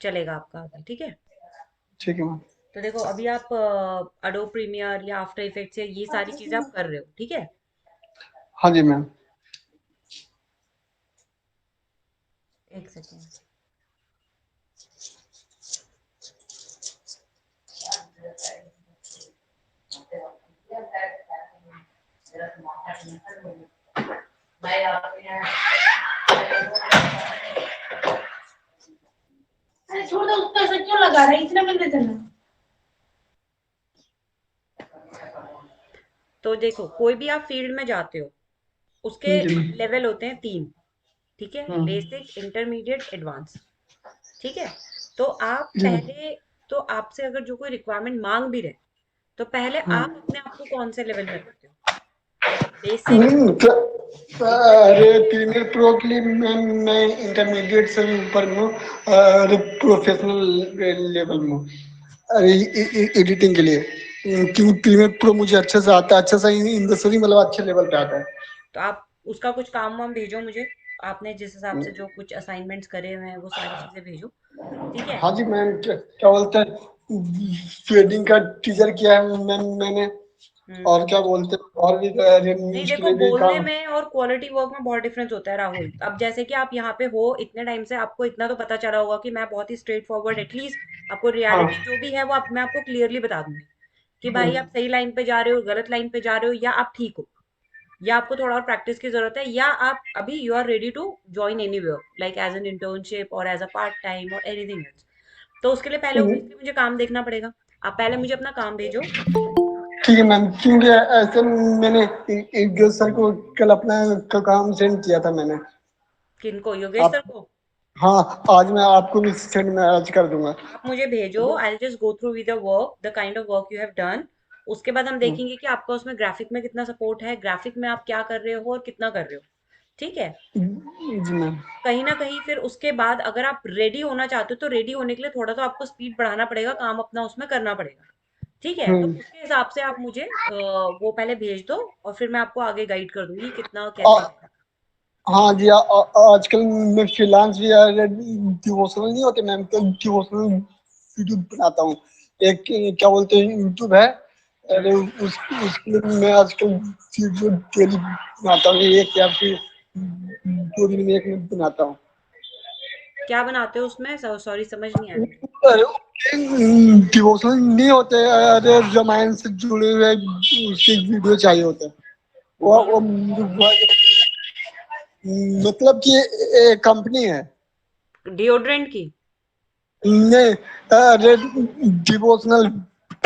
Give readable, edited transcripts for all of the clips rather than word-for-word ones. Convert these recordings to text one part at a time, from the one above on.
चलेगा आपका अभी, ठीक है। ठीक है मैम। तो देखो अभी आप अडोब प्रीमियर या आफ्टर इफेक्ट्स या ये सारी चीजें आप कर रहे हो, ठीक है। हाँ जी मैम। एक सेकेंड। अरे छोड़ दो उसको, ऐसा क्यों लगा रहा है, इतना बंद करना। तो देखो कोई भी आप फील्ड में जाते हो, उसके जी मैम। लेवल होते हैं तीन, ठीक है। हम्म। बेसिक, इंटरमीडिएट, एडवांस, ठीक है। तो आप जी मैम। पहले, तो आपसे अगर जो कोई रिक्वायरमेंट मांग भी रहे, तो पहले आप हम्म। अपने आप को कौन से लेवल में रखते हो? बेसिक, अरे इंटरमीडिएट। प्रीमियर प्रो के लिए मैं इंटरमीडिएट से भी ऊपर में हूँ। अरे प्रोफेशनल लेवल में हूँ। अरे एडिटिंग के लिए, क्योंकि प्रीमियर प्रो मुझे अच्छे से आता है, अच्छे से इंडस्ट्री मतलब अच्छे लेवल पे आता है। तो आप उसका कुछ काम वाम भेजो मुझे, आपने जिस हिसाब से जो कुछ असाइनमेंट्स करे हुए हैं वो सारी चीजें भेजो, ठीक है। हाँ जी मैम, क्या बोलते हैं, शेडिंग का टीचर किया है मैंने। हम्म। और क्या बोलते हैं, और भी नहीं न्यूज के देखो, लिए भी बोलने काम। में और क्वालिटी वर्क में बहुत डिफरेंस होता है राहुल। अब जैसे कि आप यहाँ पे हो इतने टाइम से, आपको इतना तो पता चला होगा कि मैं बहुत ही स्ट्रेट फॉरवर्ड, एटलीस्ट आपको हाँ। रियलिटी जो भी है वो मैं आपको क्लियरली बता दूंगी कि भाई हम्म। आप सही लाइन पे जा रहे हो, गलत लाइन पे जा रहे हो, या आप ठीक हो, या आपको थोड़ा और प्रैक्टिस की जरूरत है, या आप अभी you are ready to join anywhere like as an internship और एज अ पार्ट टाइम और एनीथिंग एल्स। तो उसके लिए पहले हम्म। ऑब्वियसली मुझे काम देखना पड़ेगा। आप पहले मुझे अपना काम भेजो। ठीक है मैम, क्योंकि ऐसे मैंने एक सर को कल अपना काम सेंड किया था मैंने। किनको? योगेश आप, सर को? हाँ, आज मैं आपको भी सेंड में आज कर दूंगा। आप मुझे भेजो, I will just go through with the work, the kind of work you have done. उसके बाद हम हम्म। देखेंगे कि आपका उसमें ग्राफिक में कितना सपोर्ट है, ग्राफिक में आप क्या कर रहे हो और कितना कर रहे हो, ठीक है। जी मैम। कहीं ना कहीं फिर उसके बाद अगर आप रेडी होना चाहते हो, तो रेडी होने के लिए थोड़ा तो आपको स्पीड बढ़ाना पड़ेगा, काम अपना उसमें करना पड़ेगा, ठीक है। तो हम्म। उसके हिसाब से आप मुझे वो पहले भेज दो, और फिर मैं आपको आगे गाइड कर दूंगी कितना कैसे आ, है। हाँ जी, आजकल मैं फ्रीलांस भी डिवोशनल नहीं होते मैम, तो डिवोशनल वीडियो बनाता हूँ। एक क्या बोलते हैं, यूट्यूब है। अरे हम्म। उसके लिए मैं आजकल वीडियो डेली बनाता हूँ, एक या फिर 2 दिन में एक में बनाता हूँ। क्या बनाते हो उसमें? सॉरी, समझ नहीं आया मुझे। डिवोशनल नहीं होते, अरे रामायण से जुड़े हुए उसके वीडियो चाहिए होते हैं। वो मतलब कि एक कंपनी है। डिओड्रेंट की? नहीं, अरे डिवोशनल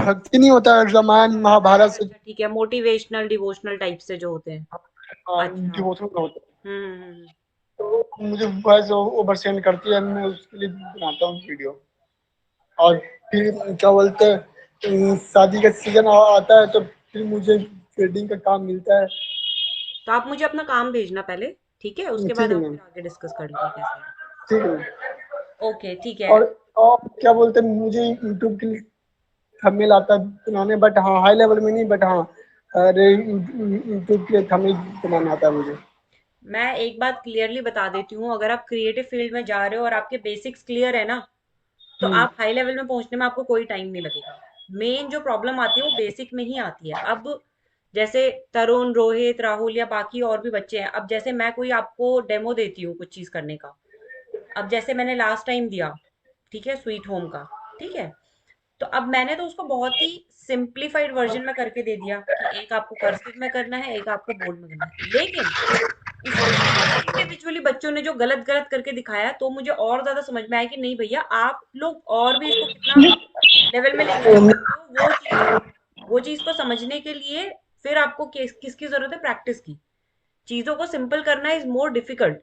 भक्ति नहीं होता, रामायण अच्छा महाभारत अच्छा से। अच्छा, ठीक है, मोटिवेशनल डिवोशनल टाइप से जो होते हैं। अच्छा। डिवोशनल होता है। हम्म। तो मुझे वॉइस ओवर सेंड करती है, मैं उसके लिए बनाता हूँ वीडियो। और फिर क्या बोलते हैं, शादी का सीजन आता है तो फिर मुझे वेडिंग का काम मिलता है। तो आप मुझे अपना काम भेजना पहले, ठीक है, उसके ठीक बाद है हम मैम। फिर आगे डिस्कस कर लेंगे कैसे है। ठीक है मैम। ओके, ठीक है। और और क्या बोलते हैं, मुझे यूट्यूब के लिए थंबनेल आता है बनाने, बट हाँ हाई लेवल में नहीं, बट हाँ, अरे यूट्यूब के लिए थंबनेल बनाना आता है मुझे। मैं एक बात क्लियरली बता देती हूँ, अगर आप क्रिएटिव फील्ड में जा रहे हो और आपके बेसिक्स क्लियर है ना, तो हम्म। आप हाई लेवल में पहुंचने में आपको कोई टाइम नहीं लगेगा। मेन जो प्रॉब्लम आती है वो बेसिक में ही आती है। अब जैसे तरुण, रोहित, राहुल या बाकी और भी बच्चे हैं, अब जैसे मैं कोई आपको डेमो देती हूँ कुछ चीज करने का, अब जैसे मैंने लास्ट टाइम दिया, ठीक है, स्वीट होम का, ठीक है। तो अब मैंने तो उसको बहुत ही सिंप्लीफाइड वर्जन में करके दे दिया कि एक आपको कर्सिव में करना है, एक आपको बोल्ड में करना है, लेकिन उसमें इंडिविजुअली बच्चों ने जो गलत गलत करके दिखाया, तो मुझे और ज्यादा समझ में आया कि नहीं भैया, आप लोग और भी इसको कितना लेवल में लेके जा सकते हो। वो चीज को समझने के लिए फिर आपको किसकी जरूरत है? प्रैक्टिस की। चीजों को सिंपल करना इज मोर डिफिकल्ट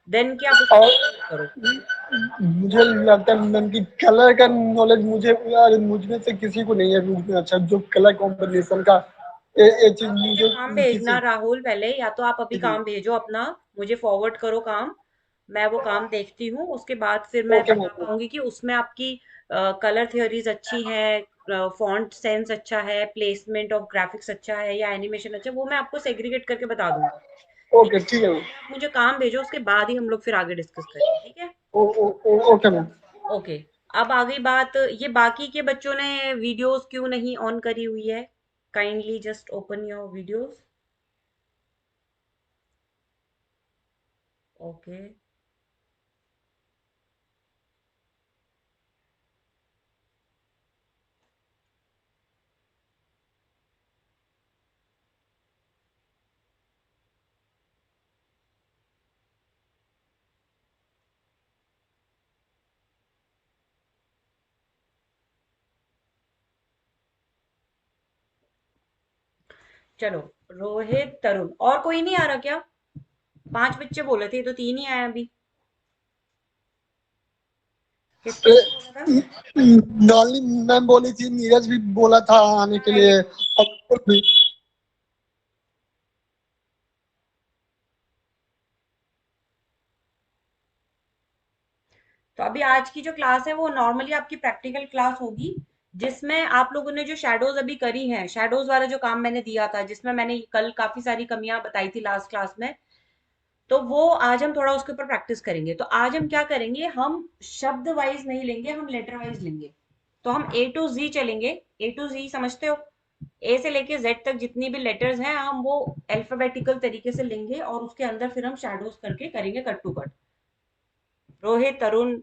देन कि आप उसको और कॉम्प्लिकेट करो। मुझे लगता है मैम कि कलर का नॉलेज मुझे, यार मुझ में से किसी को नहीं है। अच्छा, जो कलर कॉम्बिनेशन का ये चीज आप मुझे मुझे काम भेजना किसी। राहुल पहले, या तो आप अभी काम भेजो अपना, मुझे फॉरवर्ड करो काम, मैं वो काम देखती हूँ, उसके बाद फिर मैं ओके बता मैम। पाऊंगी कि उसमें आपकी कलर थियोरीज अच्छी हैं, फॉन्ट सेंस अच्छा है, प्लेसमेंट ऑफ ग्राफिक्स अच्छा है, या एनिमेशन अच्छा है, वो मैं आपको सेग्रीगेट करके बता दूंगी, ठीक ओके है। ठीक है मैम। पहले आप मुझे काम भेजो, उसके बाद ही हम लोग फिर आगे डिस्कस करेंगे, ठीक है। Okay ma'am. ओके। अब आ गई बात, ये बाकी के बच्चों ने वीडियोस क्यों नहीं ऑन करी हुई है? Kindly just open your videos. Okay. चलो, रोहित, तरुण, और कोई नहीं आ रहा क्या? 5 बच्चे बोले थे, तो 3 ही आए अभी। किसने बोला था? नॉली मैम बोली थी, नीरज भी बोला था आने के हाँ, लिए, और भी। तो अभी आज की जो क्लास है वो नॉर्मली आपकी प्रैक्टिकल क्लास होगी, जिसमें आप लोगों ने जो शैडोज अभी करी हैं, शैडोज वाला जो काम मैंने दिया था, जिसमें मैंने कल काफी सारी कमियां बताई थी लास्ट क्लास में, तो वो आज हम थोड़ा उसके ऊपर प्रैक्टिस करेंगे। तो आज हम क्या करेंगे, हम शब्द वाइज नहीं लेंगे, हम लेटर वाइज लेंगे। तो हम ए टू जी चलेंगे। ए टू जी समझते हो? ए से लेके जेड तक जितनी भी लेटर्स हैं हम वो अल्फाबेटिकल तरीके से लेंगे, और उसके अंदर फिर हम शैडोज करके करेंगे कट टू कट। रोहित, तरुण,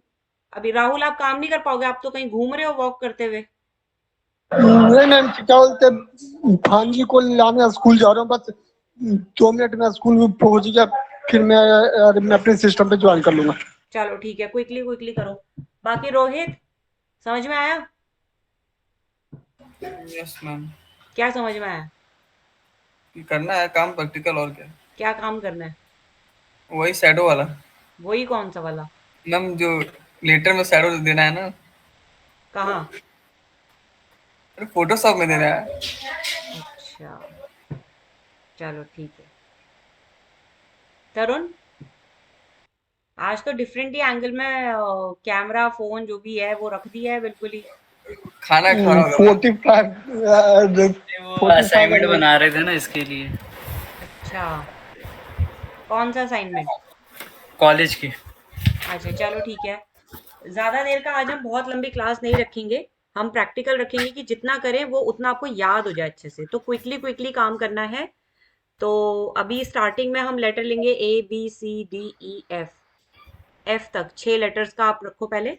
अभी राहुल आप काम नहीं कर पाओगे, आप तो कहीं घूम रहे हो वॉक करते हुए। नहीं मैम, क्या बोलते, भांजी को लाने स्कूल जा रहा हूँ, बस 2 मिनट में स्कूल में पहुंच गया, फिर मैं अपने सिस्टम पे ज्वाइन कर लूंगा। चलो ठीक है, क्विकली क्विकली करो। बाकी रोहित, समझ में आया? Yes ma'am. क्या समझ में आया? करना है काम प्रैक्टिकल, और क्या। क्या काम करना है? वही शैडो वाला। वही कौन सा वाला? मैम जो लेटर में शैडो देना है ना, कहाँ? अरे फोटोशॉप में देना है। अच्छा, चलो ठीक है। तरुण, आज तो डिफरेंट ही एंगल में कैमरा फोन जो भी है वो रख दिया है बिल्कुल ही। खाना खा रहा होगा मैम। 45, नहीं, वो 45 असाइनमेंट बना रहे थे ना इसके लिए। अच्छा, कौन सा असाइनमेंट? कॉलेज की। अच्छा चलो ठीक है। ज्यादा देर का आज हम बहुत लंबी क्लास नहीं रखेंगे। हम प्रैक्टिकल रखेंगे कि जितना करें वो उतना आपको याद हो जाए अच्छे से, तो क्विकली क्विकली काम करना है। तो अभी स्टार्टिंग में हम लेटर लेंगे, A B C D E F। F तक 6 लेटर्स का आप रखो पहले।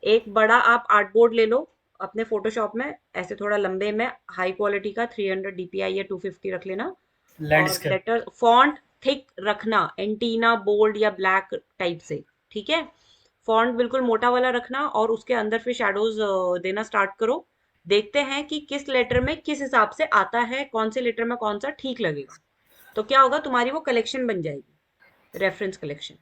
एक बड़ा आप आर्टबोर्ड ले लो अपने फोटोशॉप में, ऐसे थोड़ा लंबे में, हाई क्वालिटी का 300 DPI या 250 रख लेना। और लैंडस्केप। लेटर फॉन्ट थिक रखना, एंटीना बोल्ड या ब्लैक टाइप से। ठीक है? फॉन्ट बिल्कुल मोटा वाला रखना, और उसके अंदर फिर शैडोज देना स्टार्ट करो। देखते हैं कि किस लेटर में किस हिसाब से आता है, कौन से लेटर में कौन सा ठीक लगेगा। तो क्या होगा, तुम्हारी वो कलेक्शन बन जाएगी, रेफरेंस कलेक्शन।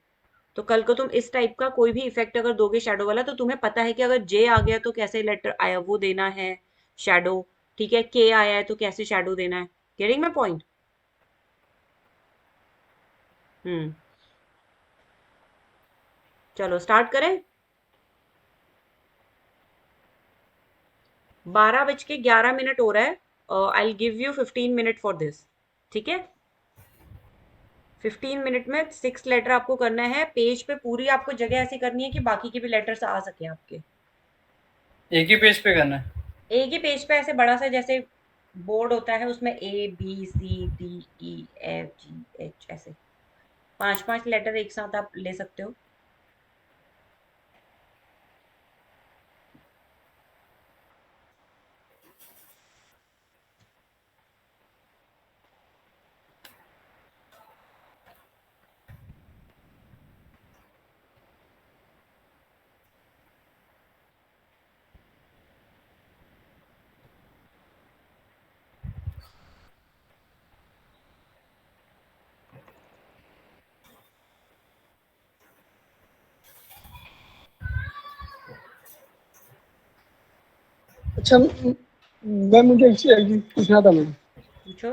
तो कल को तुम इस टाइप का कोई भी इफेक्ट अगर दोगे शैडो वाला, तो तुम्हें पता है कि अगर जे आ गया तो कैसे लेटर आया वो देना है शैडो। ठीक है, के आया है तो कैसे शैडो देना है। Getting my point? हम्म। चलो स्टार्ट करें। 12:11 हो रहा है। I give you 15 minute for this. ठीक है? 15 मिनट में 6 लेटर आपको करना है, पेज पे पूरी आपको जगह ऐसी करनी है कि बाकी के भी लेटर्स आ सके आपके। एक ही पेज पे करना है। एक ही पेज पे ऐसे बड़ा सा जैसे बोर्ड होता है, उसमें A B C D E F G H ऐसे 5-5 लेटर एक साथ आप ले सकते हो। अच्छा मैं मुझे पूछना था मैम, पूछो।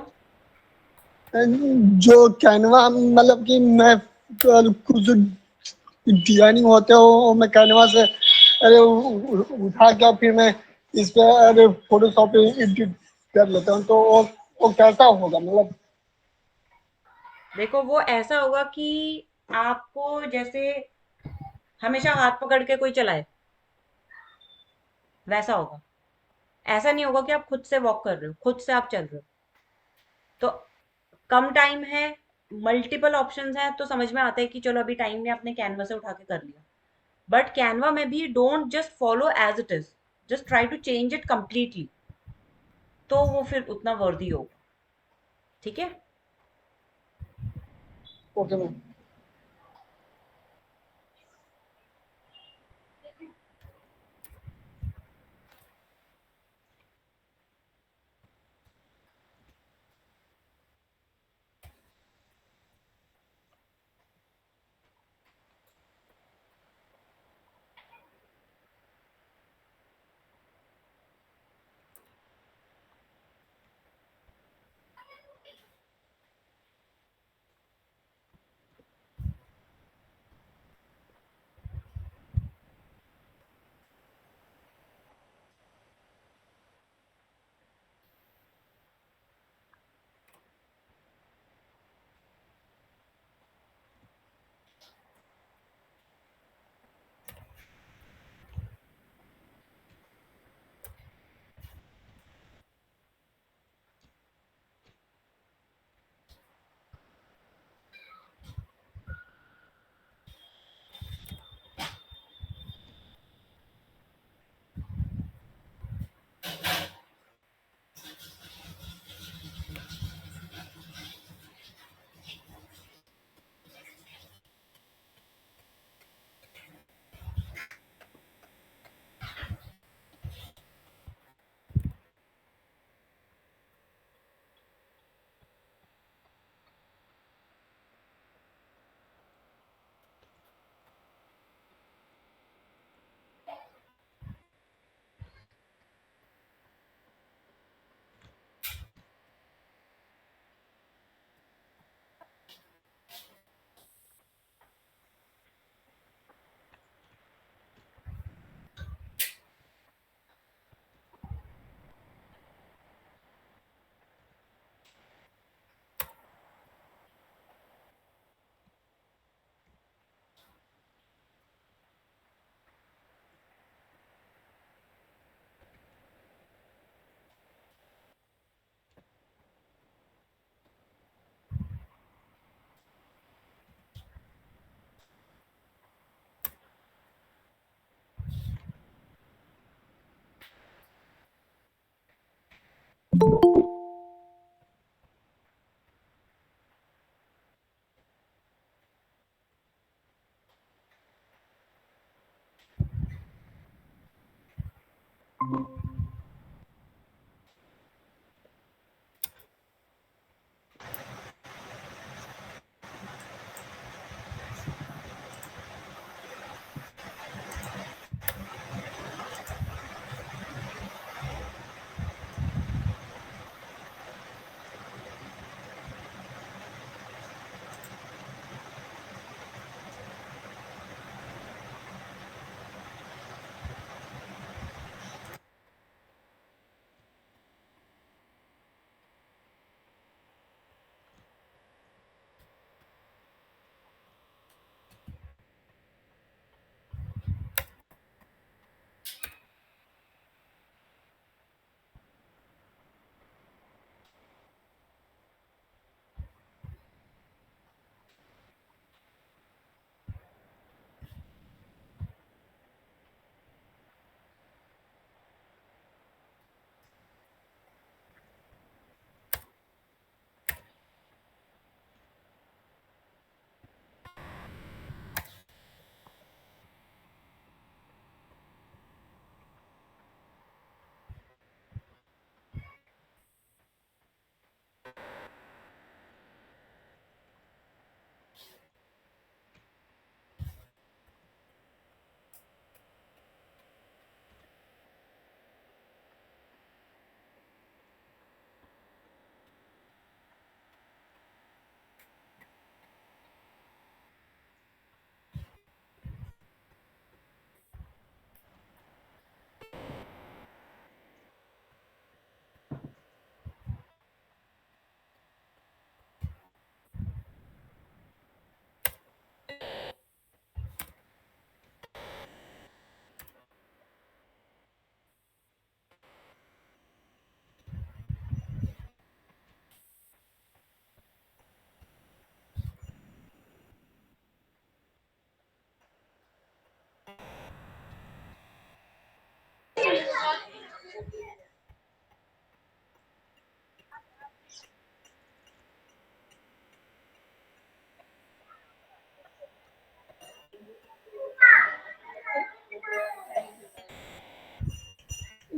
जो कैनवा मतलब कि मैं कुछ डिजाइनिंग होते हो, वो मैं कैनवा से अरे उठा के फिर मैं इस पे अरे फोटोशॉप पे एडिट कर लेता हूँ, तो वो कैसा होगा मतलब। देखो, वो ऐसा होगा कि आपको जैसे हमेशा हाथ पकड़ के कोई चलाए, वैसा होगा। ऐसा नहीं होगा कि आप खुद से वॉक कर रहे हो, खुद से आप चल रहे हो। तो कम टाइम है, मल्टीपल ऑप्शंस हैं, तो समझ में आता है कि चलो अभी टाइम नहीं, आपने कैनवा से उठा के कर लिया। बट कैनवा में भी don't just follow as it is, just try to change it completely, तो वो फिर उतना वर्दी होगा। ठीक है। Okay ma'am.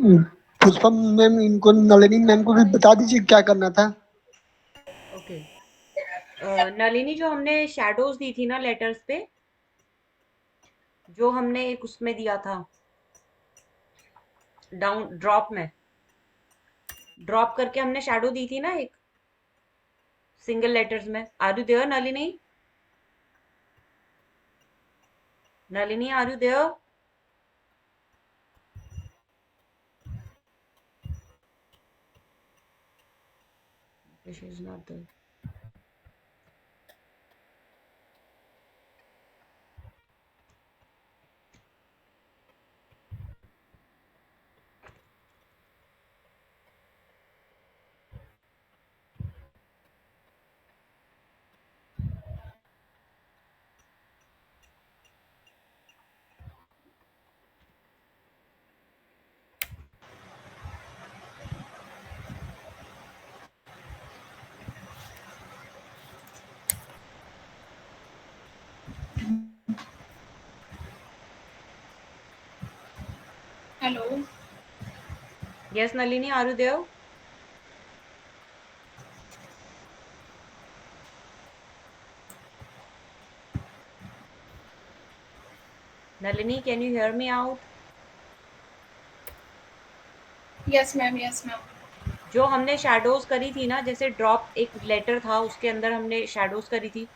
पुष्पा मैम, इनको नलिनी मैम को भी बता दीजिए क्या करना था। ओके। नलिनी, जो हमने शैडोज दी थी ना लेटर्स पे, जो हमने एक उसमें दिया था, डाउन ड्रॉप में ड्रॉप करके हमने शैडो दी थी ना एक सिंगल लेटर्स में। Are you there Nalini? Nalini, are you there? She is not there. Hello. Yes Nalini, are you there? Nalini, can you hear me out? Yes ma'am, yes ma'am. जो हमने शैडोज करी थी ना, जैसे ड्रॉप एक लेटर था उसके अंदर हमने शैडोज करी थी,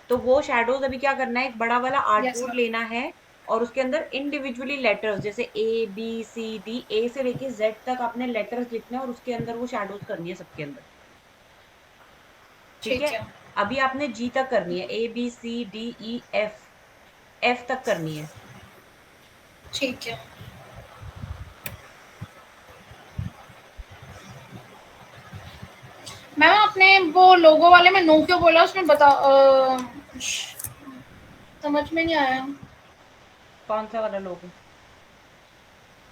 तो वो शैडोज अभी क्या करना है, एक बड़ा वाला यस आर्टबोर्ड मैम। लेना है और उसके अंदर इंडिविजुअली लेटर्स जैसे A B C D, ए से लेके जेड तक आपने लेटर्स लिखने हैं और उसके अंदर वो शैडोज करनी है सबके अंदर। ठीक है। ठीक है। अभी आपने जी तक करनी है, A B C D E F, F तक करनी है। ठीक है मैम, आपने वो लोगो वाले में नो क्यों बोला, उसमें बता समझ में नहीं आया। कौन सा वाला लोगो?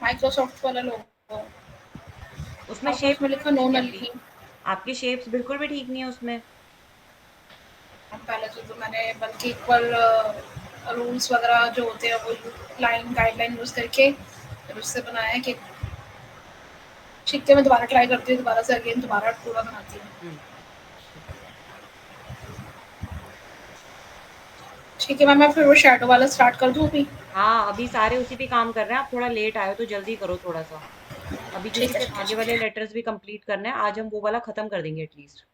माइक्रोसॉफ्ट वाला लोगो, उसमें आपने शेप उसमें लिखा नो नहीं है आपकी। नलिटी। आपकी शेप्स बिल्कुल भी ठीक नहीं है उसमें। पहले तो मैंने बल्कि इक्वल रूल्स वगैरह जो होते हैं वो लाइन गाइडलाइन यूज करके फिर उससे बनाया है कि ठीक है, मैं दोबारा ट्राई करती हूँ, दोबारा से अगेन दोबारा पूरा बनाती हूँ। हम्म। ठीक है। ठीक है मैम, मैं फिर वो शैडो वाला स्टार्ट कर दूँ अभी। हाँ, अभी सारे उसी पे काम कर रहे हैं। आप थोड़ा लेट आए हो तो जल्दी करो थोड़ा सा, अभी क्योंकि ठीक है, फिर ठीक है, आगे ठीक वाले है। लेटर्स भी कंप्लीट करने हैं। आज हम वो वाला खत्म कर देंगे एटलीस्ट।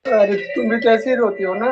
अरे तुम भी तो ऐसे ही रोती हो ना।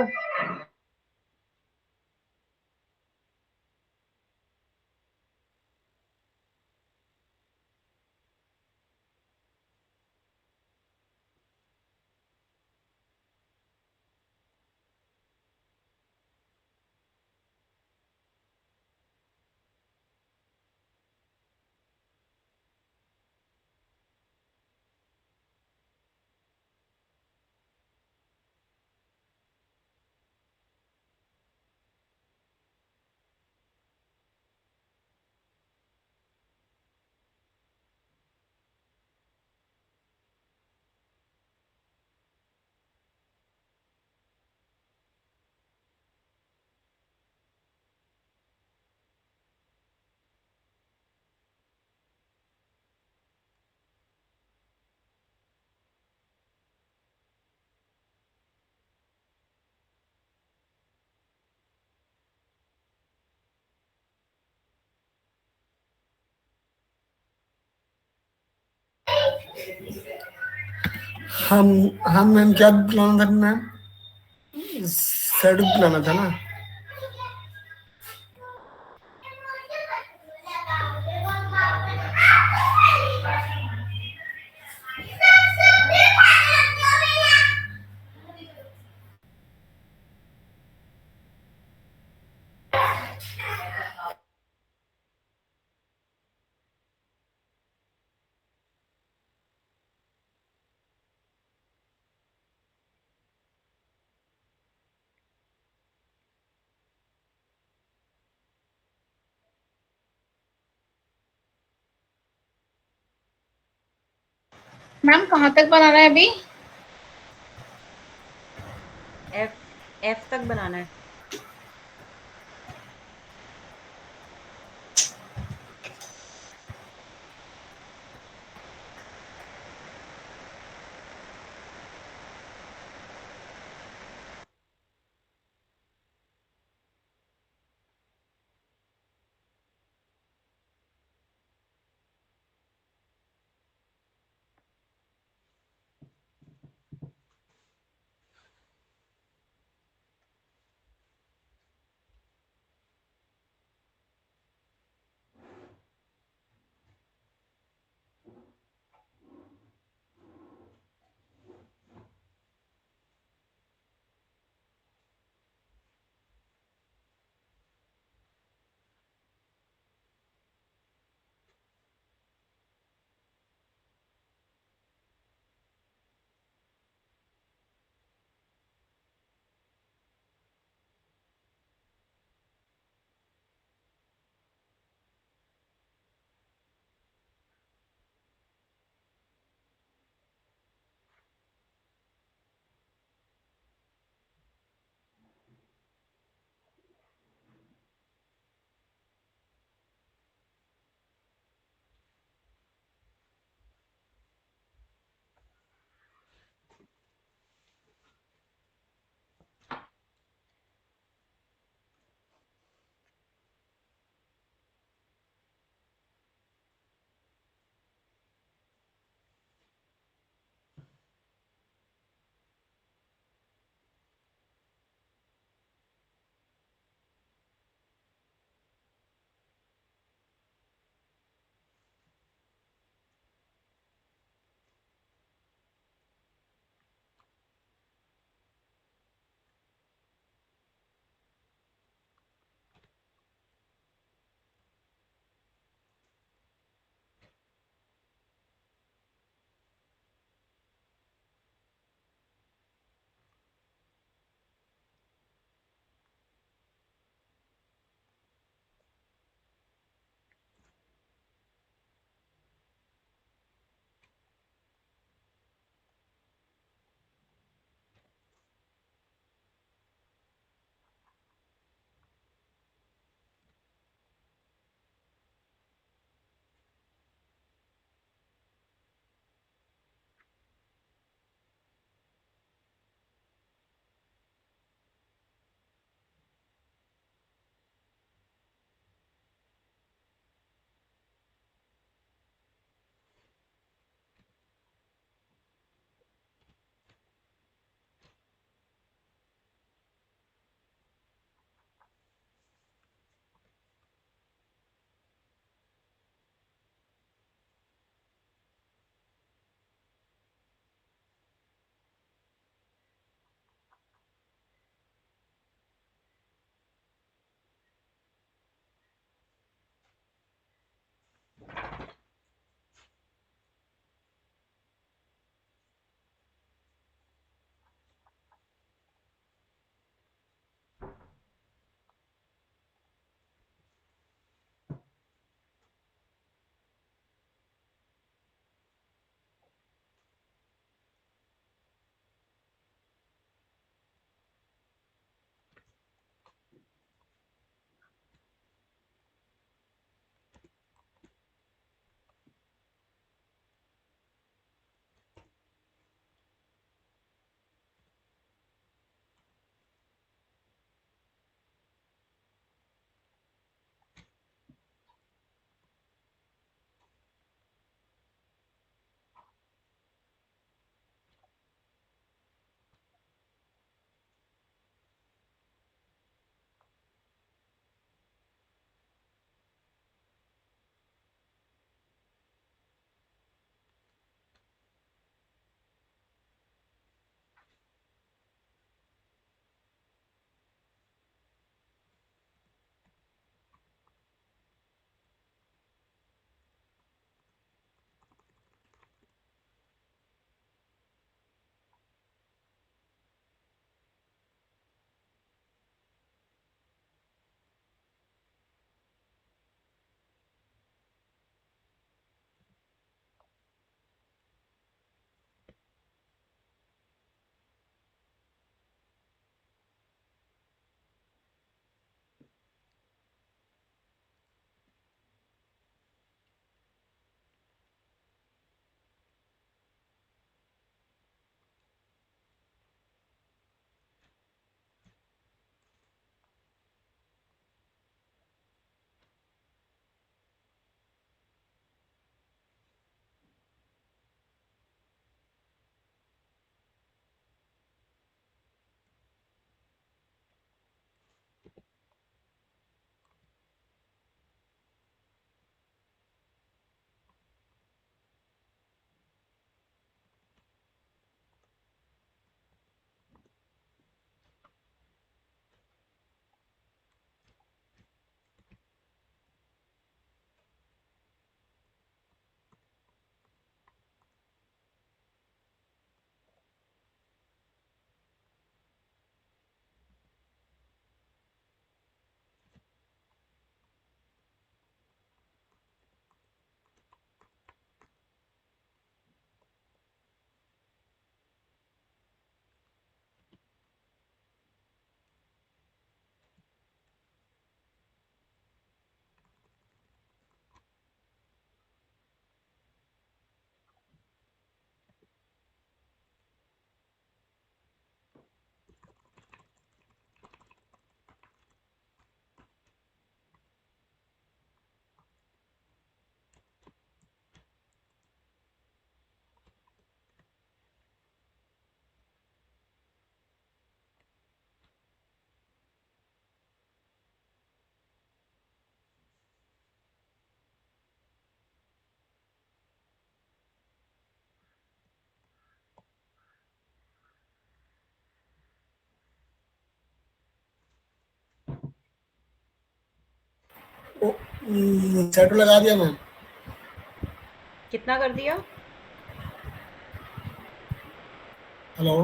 हम हम मैम क्या बुलाना था मैम? सैडू बुलाना था ना। मैम कहाँ तक बनाना है अभी? एफ एफ तक बनाना है। शैडो लगा दिया मैम। कितना कर दिया? हेलो।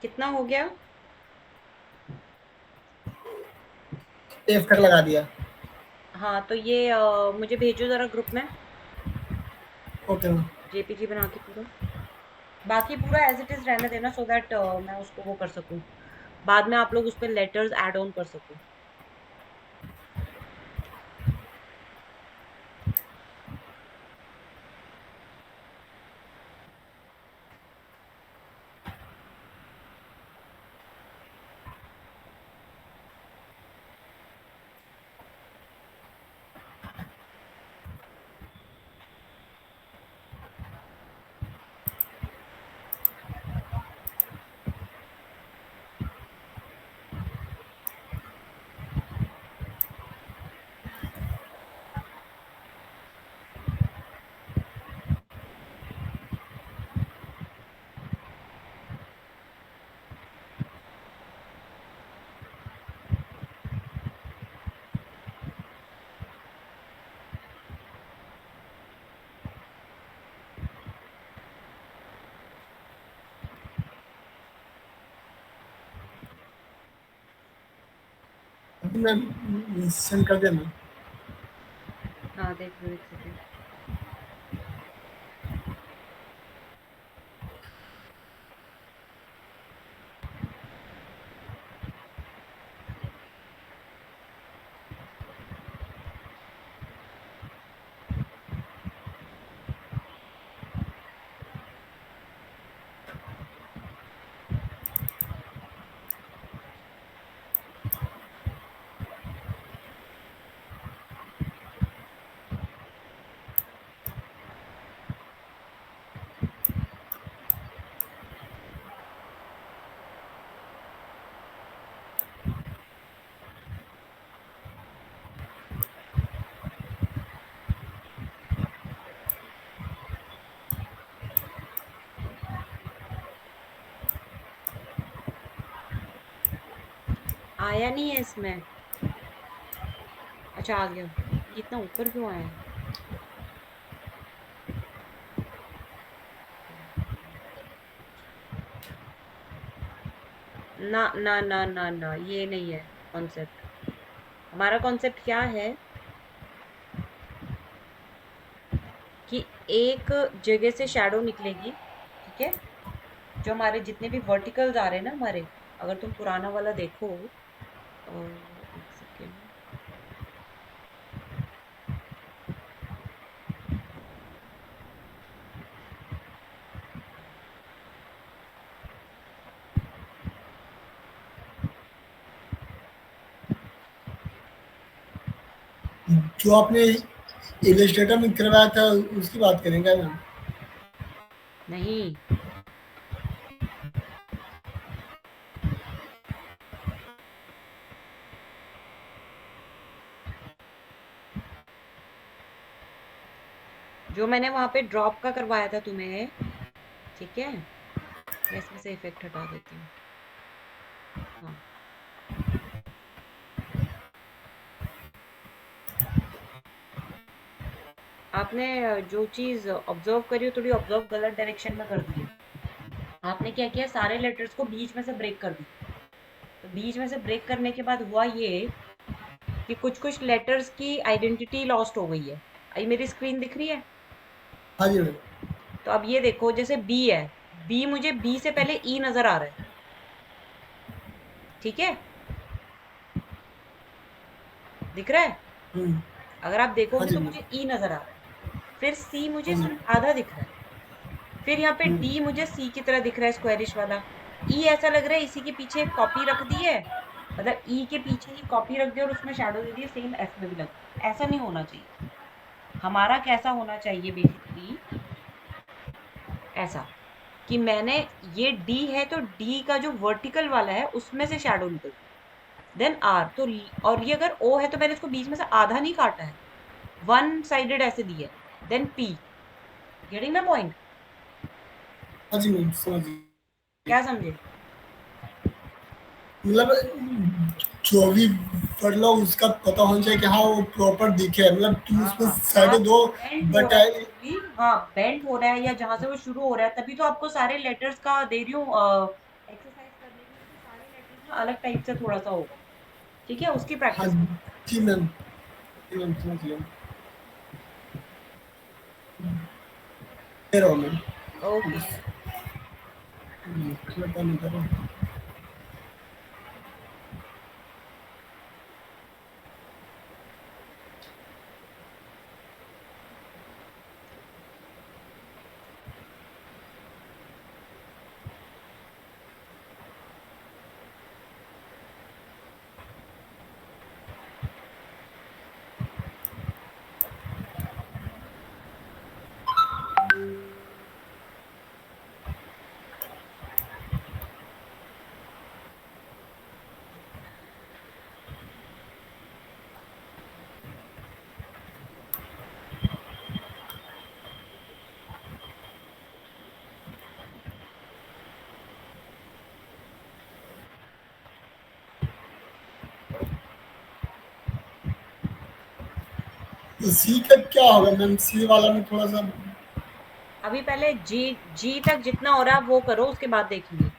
कितना हो गया? एफ तक लगा दिया। हाँ तो ये मुझे भेजो जरा ग्रुप में, ओके मैम। जेपीजी बना के पूरा। बाकी पूरा एज इट इज रहने देना, सो दैट मैं उसको वो कर सकूं, बाद में आप लोग उस पर लेटर्स ऐड ऑन कर सको। अभी मैं सेंड कर दिया मैम। हाँ देख लो एक सेकेंड। आया नहीं है इसमें? अच्छा आ गया। ये इतना ऊपर क्यों आया? ना ना ना ना ना, ये नहीं है कॉन्सेप्ट। हमारा कॉन्सेप्ट क्या है कि एक जगह से शैडो निकलेगी, ठीक है, जो हमारे जितने भी वर्टिकल्स आ रहे हैं ना हमारे, अगर तुम पुराना वाला देखो, एक सेकेंड, जो आपने इलस्ट्रेटर में करवाया था उसकी बात करेंगे मैम। नहीं जो मैंने वहां पे ड्रॉप का करवाया था तुम्हें, ठीक है, मैं इसमें से इफेक्ट हटा देती हूँ। हाँ आपने जो चीज ऑब्जर्व करी हो, थोड़ी ऑब्जर्व गलत डायरेक्शन में कर दी है। आपने क्या किया, सारे लेटर्स को बीच में से ब्रेक कर दिया। तो बीच में से ब्रेक करने के बाद हुआ ये कि कुछ कुछ लेटर्स की आइडेंटिटी लॉस्ट हो गई है। आई मेरी स्क्रीन दिख रही है? हाँ जी मैम। तो अब ये देखो, जैसे बी है, बी मुझे बी से पहले ई नजर आ रहा है, ठीक है, दिख रहा है? हम्म। अगर आप हाँ देखोगे जी तो मैम। मुझे ई नजर आ रहा है। फिर सी मुझे हाँ जी। सिर्फ आधा दिख रहा है। फिर यहाँ पे हम्म। डी मुझे सी की तरह दिख रहा है, स्क्वायरिश वाला। ई ऐसा लग रहा है इसी के पीछे कॉपी रख दी है, मतलब ई के पीछे ही कॉपी रख दी और उसमें शैडो दे दी है, सेम एफ में भी लग। ऐसा नहीं होना चाहिए। हमारा कैसा होना चाहिए बेसिकली, ऐसा कि मैंने, ये डी है तो डी का जो वर्टिकल वाला है उसमें से शैडो निकल, देन आर तो, और ये अगर ओ है तो मैंने इसको बीच में से आधा नहीं काटा है, वन साइडेड ऐसे दिया है, then P. Getting my point? हाँ जी मैम समझ गई। क्या समझे? मतलब जो भी पढ़ लो, उसका पता होना चाहिए कि हाँ वो प्रॉपर दिखे, मतलब तुम हाँ उसमें हाँ, जहाँ साइडें से दो। वो बेंड हो बट रहा है एक्चुअली, हाँ बेंड हो रहा है या जहां से वो शुरू हो रहा है, तभी तो आपको सारे लेटर्स का दे रही हूँ एक्सरसाइज करने के लिए कि सारे लेटर्स में अलग टाइप से थोड़ा सा होगा। ठीक है, उसकी हाँ प्रैक्टिस करो। जी मैम, जी मैम समझ गया। दे रहा हूँ मैम। ओके। बस थोड़ा टाइम दे रहा हूँ। तो सी का क्या होगा मैम? सी वाला में थोड़ा सा। अभी पहले जी, जी तक जितना हो रहा है आप वो करो, उसके बाद देखेंगे।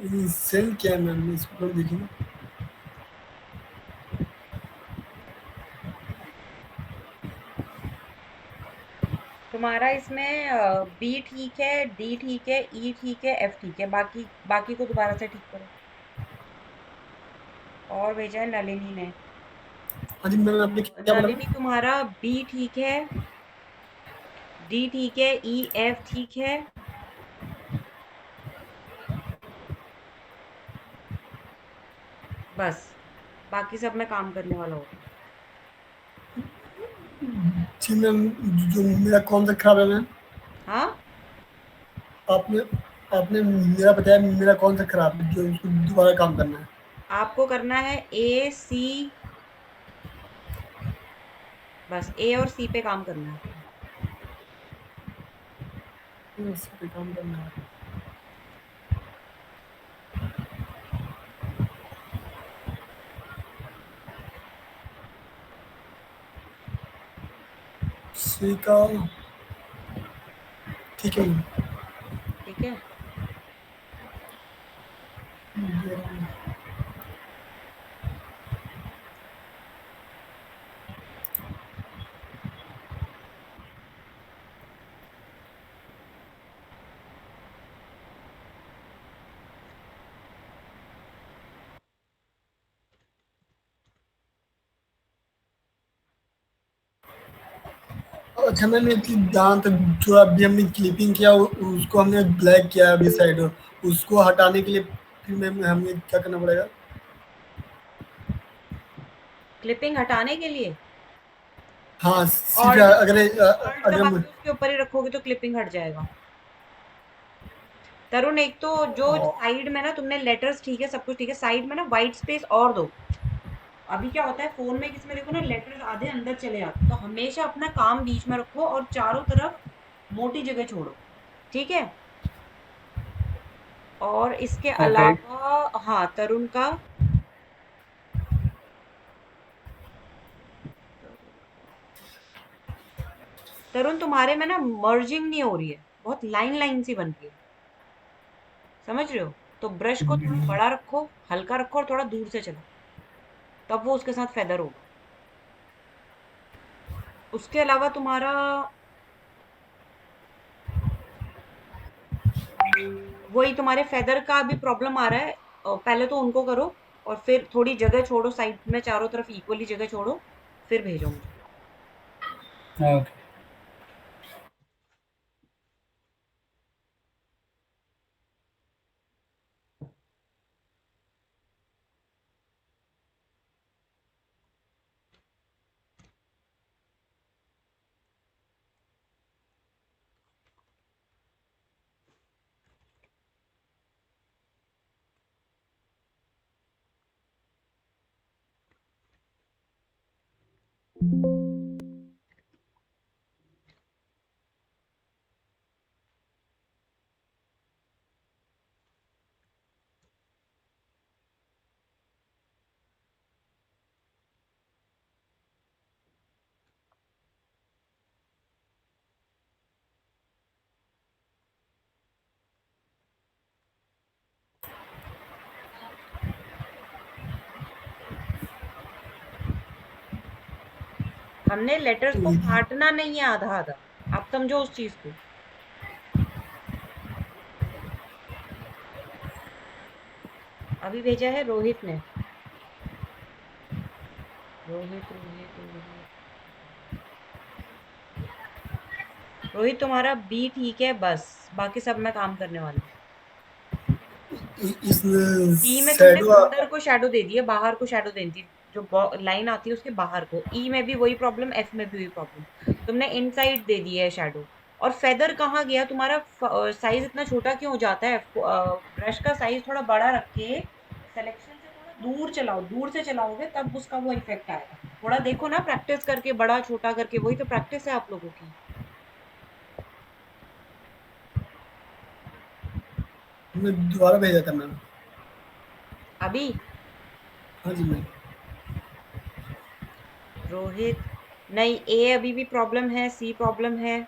सेंड किया है मैम, इसको देखिए ना। तुम्हारा इसमें बी ठीक है, डी ठीक है, ई ठीक है, एफ ठीक है, बाकी बाकी को दोबारा से ठीक करो। और भेजा है नलिनी ने। हाँ जी मैम, आपने क्या बोला नलिनी मैम? तुम्हारा बी ठीक है, डी ठीक है, ई एफ ठीक है, बस बाकी सब में काम करने वाला होगा। जी मैम, जो मेरा कौन सा खराब है मैम? हाँ, आपने आपने मेरा बताया मेरा कौन सा खराब है जो उसको दोबारा काम करना है? आपको करना है ए सी, बस ए और सी पे काम करना है आपको। इस पे काम करना है। सी का ठीक है मैम। ठीक है। अच्छा मैम, एक दांत जो अभी हमने क्लिपिंग किया उसको हमने ब्लैक किया अभी साइड, उसको हटाने के लिए फिर मैम हमें क्या करना पड़ेगा? क्लिपिंग हटाने के लिए हाँ, सिर्फ ऑल्ट अगर ऑल्ट अगर दबा के उसके ऊपर ही रखोगे तो क्लिपिंग हट जाएगा। तरुण, एक तो जो साइड में ना तुमने लेटर्स ठीक है, सब कुछ ठीक है, साइड में ना व्हाइट स्पेस और दो। अभी क्या होता है फोन में किसी में देखो ना लेटर्स आधे अंदर चले जाते हैं, तो हमेशा अपना काम बीच में रखो और चारों तरफ मोटी जगह छोड़ो। ठीक है। और इसके ओके। अलावा हाँ, तरुण का तरुण तुम्हारे में ना मर्जिंग नहीं हो रही है, बहुत लाइन लाइन सी बन रही है, समझ रहे हो? तो ब्रश को थोड़ा बड़ा रखो, हल्का रखो और थोड़ा दूर से चलाओ, तब वो उसके साथ फेदर होगा। उसके अलावा तुम्हारा वही तुम्हारे फेदर का भी प्रॉब्लम आ रहा है। पहले तो उनको करो और फिर थोड़ी जगह छोड़ो साइड में, चारों तरफ इक्वली जगह छोड़ो, फिर भेजो मुझे। ओके। हमने लेटर्स को काटना नहीं है आधा आधा, आप समझो उस चीज को। अभी भेजा है रोहित ने। रोहित रोहित रोहित रोहित तुम्हारा बी ठीक है, बस बाकी सब मैं काम करने वाली हूँ। इस सी में तुमने शैडो। अंदर को शैडो दे दी है, बाहर को शैडो दे दी, जो लाइन आती है उसके बाहर को। ई में भी वही प्रॉब्लम, एफ में भी वही प्रॉब्लम, तुमने इनसाइड दे दी है शैडो। और फेदर कहाँ गया तुम्हारा? साइज इतना छोटा क्यों हो जाता है? ब्रश का साइज थोड़ा बड़ा रख के सिलेक्शन से थोड़ा दूर चलाओ, दूर से चलाओगे तब उसका वो इफेक्ट आएगा। थोड़ा देखो ना, प्रैक्टिस करके बड़ा छोटा करके, वही तो प्रैक्टिस है आप लोगों की। मैं दोबारा भेजा था मैम। अभी हाँ जी मैम। रोहित, नहीं ए अभी भी प्रॉब्लम है, सी प्रॉब्लम है।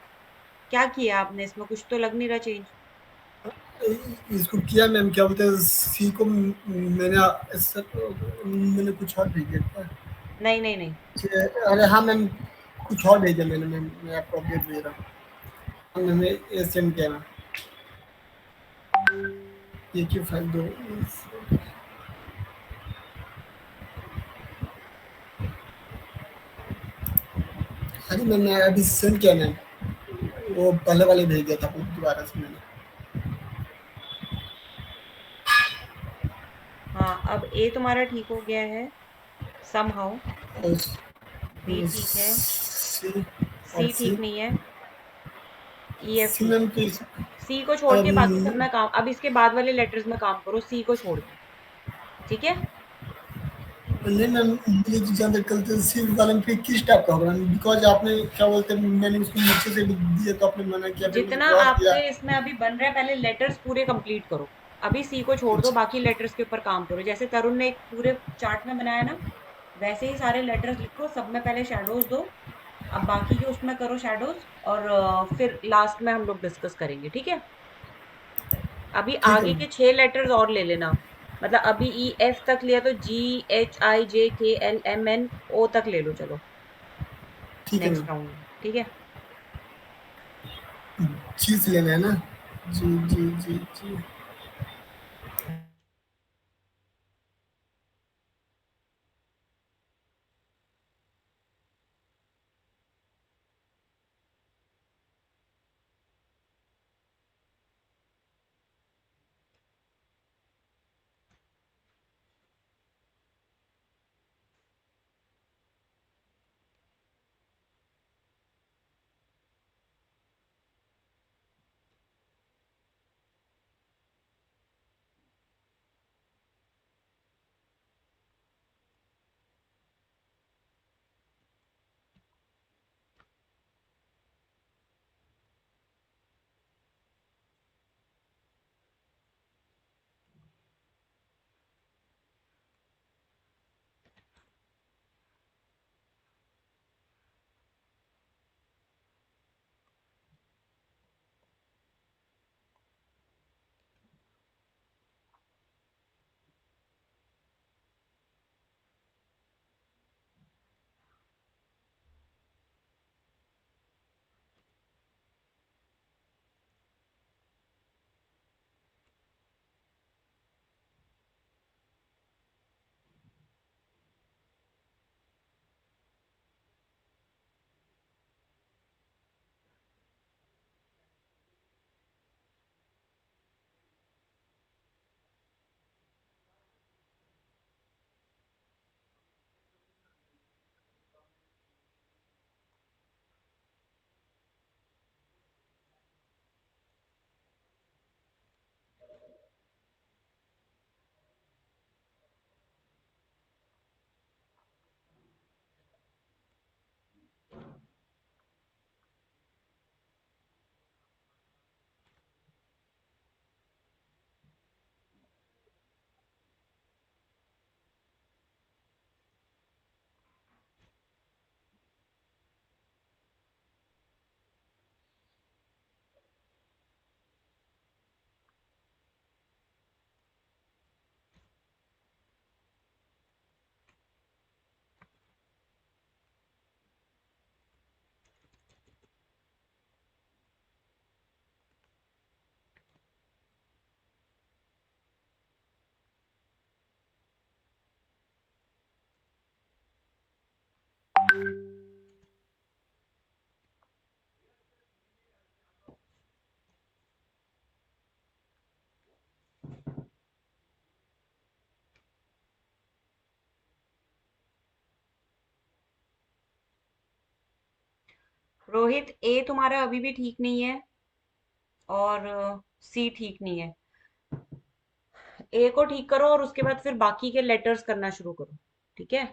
क्या किया आपने इसमें? कुछ तो लग नहीं रहा चेंज। इसको किया मैम, क्या बोलते हैं, सी को मैंने कुछ और भेज दिया था। नहीं नहीं नहीं। अरे हाँ मैम, कुछ और भेजा मैंने मैम, मैं आपको अपडेट भेज रहा हूँ। मैंने ये सेंड किया मैम, ये क्यों फाइल दो। अरे मैंने अभी सेंड किया मैम, वो पहले वाले भेज दिया था आपको दोबारा से मैंने। हाँ, अब ए तुम्हारा ठीक हो गया है समहाउ। और बी ठीक है। सी, और सी सी, ठीक नहीं है। ई एफ सी ठीक मैम है। की सी को छोड़ के बाकी सब में काम, अब इसके बाद वाले लेटर्स में काम करो सी को छोड़ के। ठीक है। नहीं मैम, मुझे जो जहाँ तक कल सी वाले में फिर किस टाइप का होगा मैम, बिकॉज आपने क्या बोलते हैं, मैंने उसको नीचे से लिख दिया तो आपने मना किया, फिर मैंने जितना क्रॉस दिया। आपके इसमें अभी बन रहा है पहले लेटर्स पूरे कंप्लीट करो। अभी सी को छोड़ दो, अच्छा, बाकी लेटर्स के ऊपर काम करो। जैसे तरुण ने एक पूरे चार्ट में बनाया ना, वैसे ही सारे लेटर्स लिखो, सब में पहले शैडोज दो। अब बाकी के उसमें करो शैडोज, और फिर लास्ट में हम लोग डिस्कस करेंगे। ठीक है। अभी ठीक है आगे मैम, के 6 लेटर्स और ले लेना। मतलब अभी ई एफ तक लिया तो जी एच आई जे के एल एम एन ओ तक ले लो। चलो ठीक है मैम। नेक्स्ट राउंड में। ठीक है। चीज लेना है ना, जी जी जी जी। रोहित ए तुम्हारा अभी भी ठीक नहीं है, और सी ठीक नहीं है। ए को ठीक करो और उसके बाद फिर बाकी के लेटर्स करना शुरू करो। ठीक है।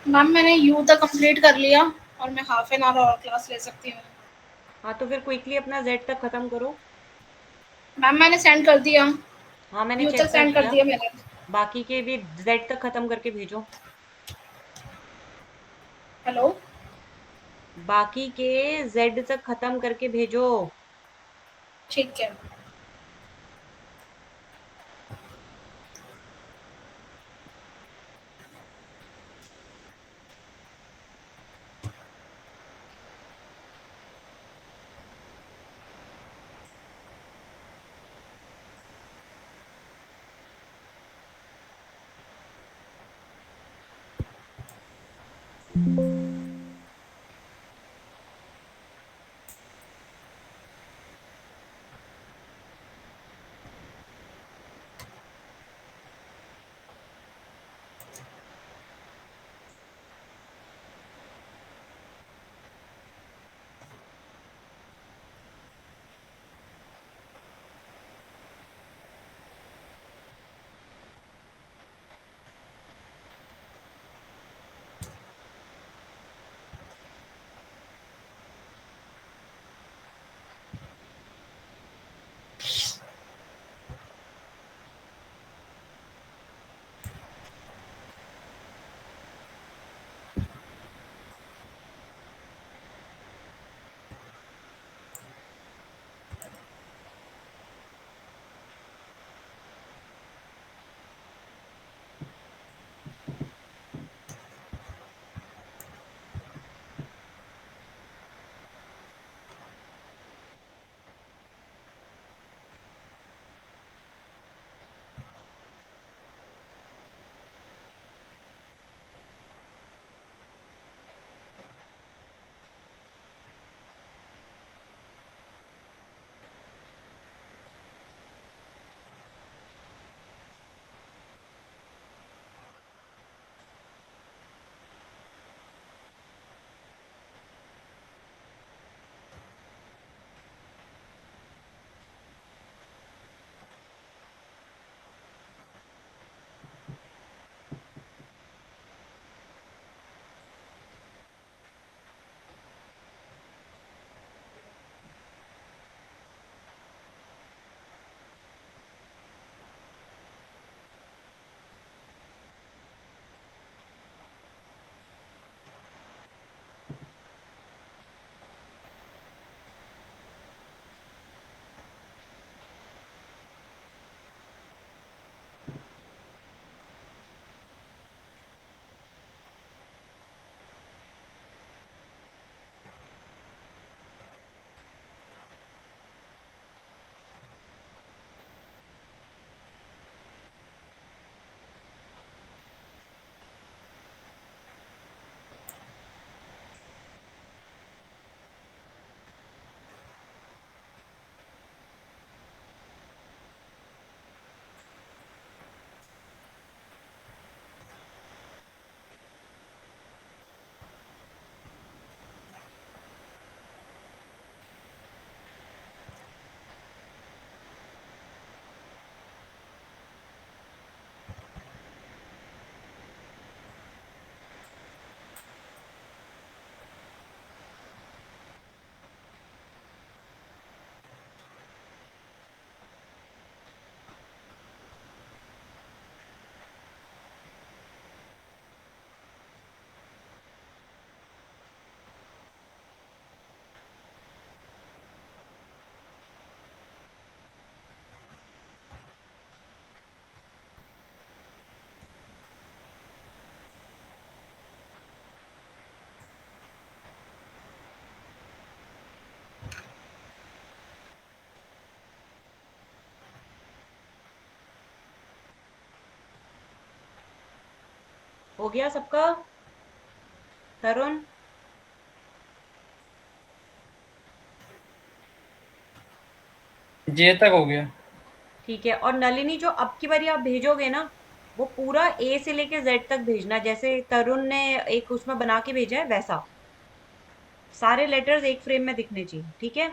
मैम मैंने यू तक कंप्लीट कर लिया और मैं हाफ एन आवर और क्लास ले सकती हूँ। हाँ तो फिर क्विकली अपना जेड तक खत्म करो। मैम मैंने सेंड कर दिया, हाँ मैंने यू तक चेक कर सेंड कर लिया। दिया मैंने। बाकी के भी जेड तक खत्म करके भेजो। हेलो। बाकी के जेड तक खत्म करके भेजो। ठीक है। हो गया सबका? तरुण? जे तक हो गया। ठीक है। और नलिनी जो अब की बारी आप भेजोगे ना, वो पूरा ए से लेके जेड तक भेजना, जैसे तरुण ने एक उसमें बना के भेजा है वैसा। सारे लेटर्स एक फ्रेम में दिखने चाहिए, ठीक है?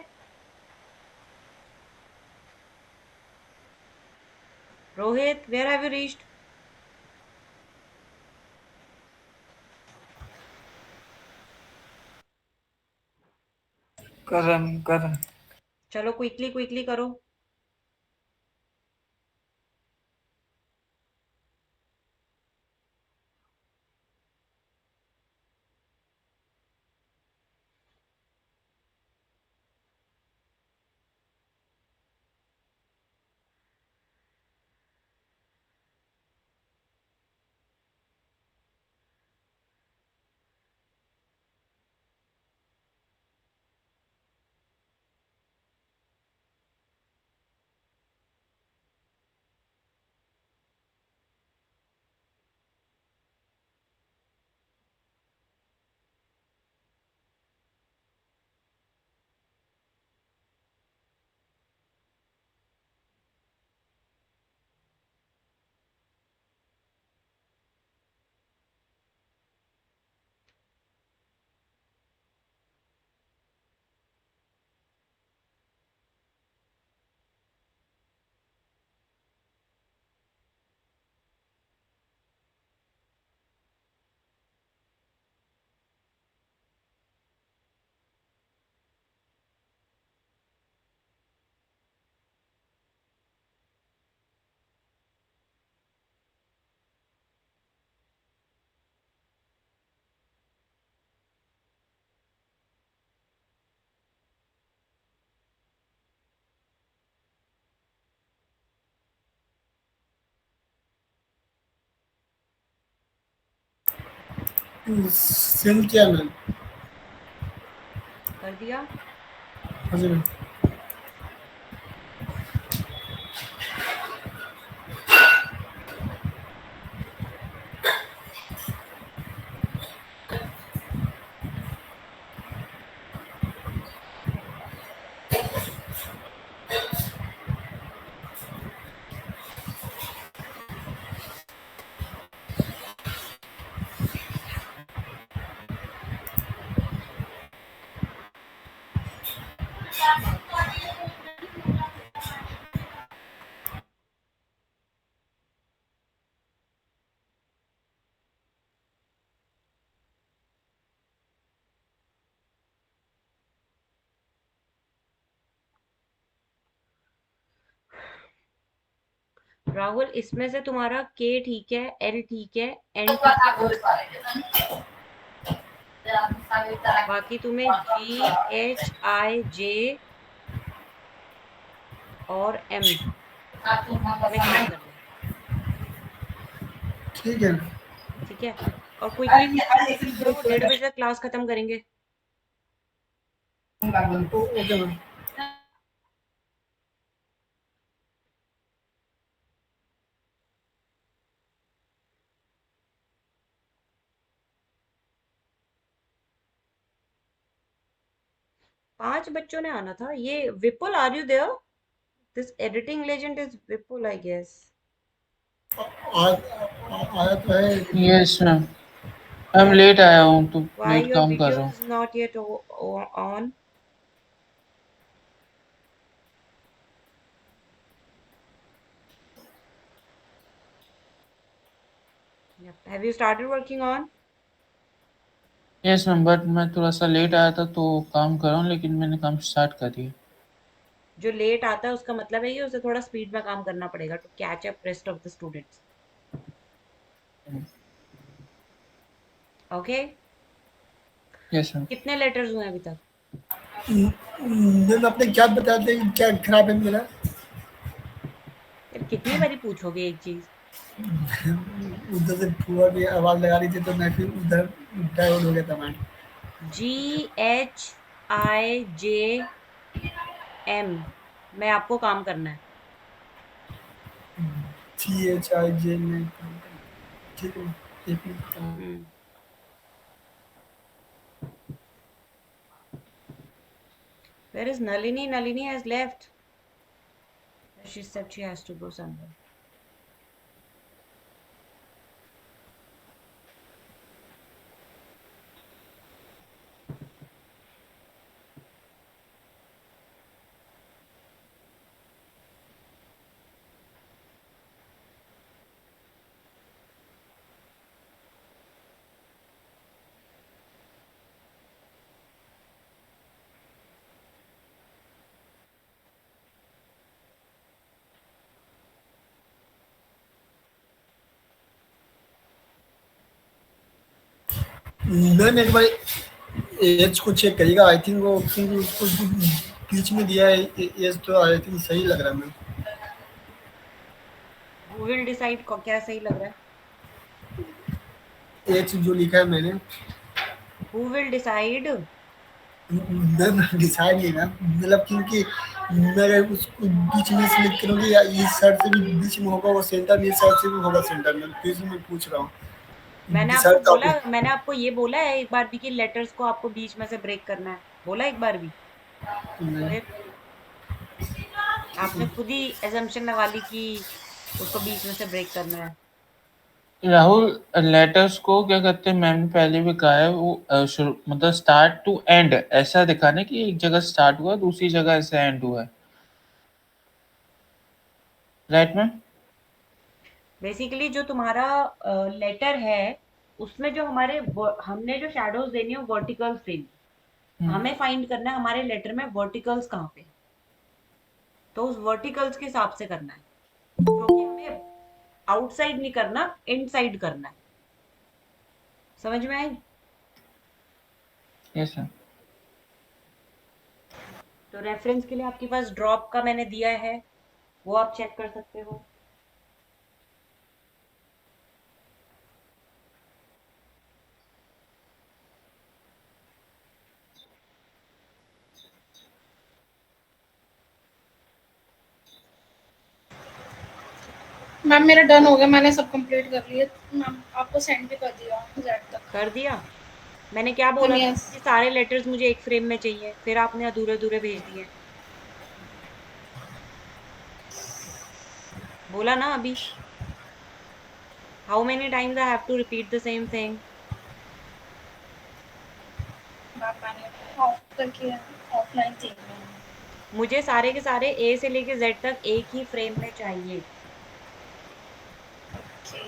Rohit, where have you reached? कर रहा हूँ। चलो क्विकली क्विकली करो। सेंड किया मैम। कर दिया। हाँ जी मैम। राहुल, इसमें से तुम्हारा के ठीक है, एल ठीक है, एन ठीक है, बाकी तुम्हें जी एच आई जे और एम में काम करना है। ठीक है। ठीक है, और क्विकली क्विकली क्विकली करो, 1:30 बजे तक क्लास खत्म करेंगे। Okay ma'am. 5 बच्चों ने आना था। ये Vipul, are you there? This editing legend is Vipul, I guess. आया तो है। Yes ma'am. मैम लेट आया हूँ तो व्हाई लेट योर काम कर वीडियो रहा हूँ। Is not yet on? Have you started working on? Yes ma'am, but मैं थोड़ा सा लेट आया था तो काम कर रहा हूँ, लेकिन मैंने काम स्टार्ट कर दिया। जो लेट आता है उसका मतलब है कि उसे थोड़ा स्पीड में काम करना पड़ेगा to catch up rest of the students. Okay. Yes ma'am. कितने लेटर्स हुए अभी तक? मैम आपने क्या बताया था कि क्या खराब है मेरा? यार कितनी बारी पूछोगे एक चीज? उधर से फुआ भी आवाज लगा रही थी तो मैं फिर उधर डाइवर्ट हो गया था मैं। जी एच आई जे एम में आपको काम करना है। THIJ में। ठीक है। एक minute. Hmm. Where is Nalini? Nalini has left. She said she has to go somewhere. Ma'am एक बार एज को चेक करिएगा, आई थिंक वो क्योंकि उसको बीच में दिया है एज, तो आई थिंक सही लग रहा है मैम। हु विल डिसाइड क्या सही लग रहा है? एज जो लिखा है मैंने, who will decide? Ma'am decide नहीं मैम, मतलब क्योंकि मैं उसको बीच में सिलेक्ट करूँगी या इस साइड से भी बीच में होगा वो सेंटर, इस साइड से भी होगा सेंटर में, तो इसलिए मैं पूछ रहा हूँ डिसाइड तो आपने। मैंने आपको ये बोला है एक बार भी कि लेटर्स को आपको बीच में से ब्रेक करना है, बोला एक बार भी? नहीं। फिर आपने खुद ही एजम्पशन लगा ली कि उसको बीच में से ब्रेक करना है। राहुल, लेटर्स को क्या कहते हैं, मैंने पहले भी कहा है, वो मतलब स्टार्ट टू एंड ऐसा दिखाना कि एक जगह स्टार्ट हुआ दूसरी जगह ऐसे एंड हुआ है, राइट मैम? बेसिकली जो तुम्हारा लेटर है उसमें जो हमने जो शैडोज देनी है वर्टिकल्स देनी, हमें फाइंड करना है हमारे लेटर में वर्टिकल्स कहाँ पे, तो उस वर्टिकल्स के हिसाब से करना है, क्योंकि हमें आउटसाइड नहीं करना, इनसाइड करना है। समझ में आई? Yes ma'am. तो रेफरेंस के लिए आपके पास ड्रॉप का मैंने दिया है, वो आप चेक कर सकते हो। मैम मेरा डन हो गया, मैंने सब कंप्लीट कर लिया मैम, आपको सेंड भी कर दिया जेड तक। कर दिया? मैंने क्या मैम बोला था यस। कि सारे लेटर्स मुझे एक फ्रेम में चाहिए, फिर आपने अधूरे अधूरे भेज दिए। बोला ना अभी? How many times I have to repeat the same thing? Ma'am मैंने ऑफ करके ऑफलाइन थी मैम। मुझे सारे के सारे ए से लेके जेड तक एक ही फ्रेम में चाहिए। ओके।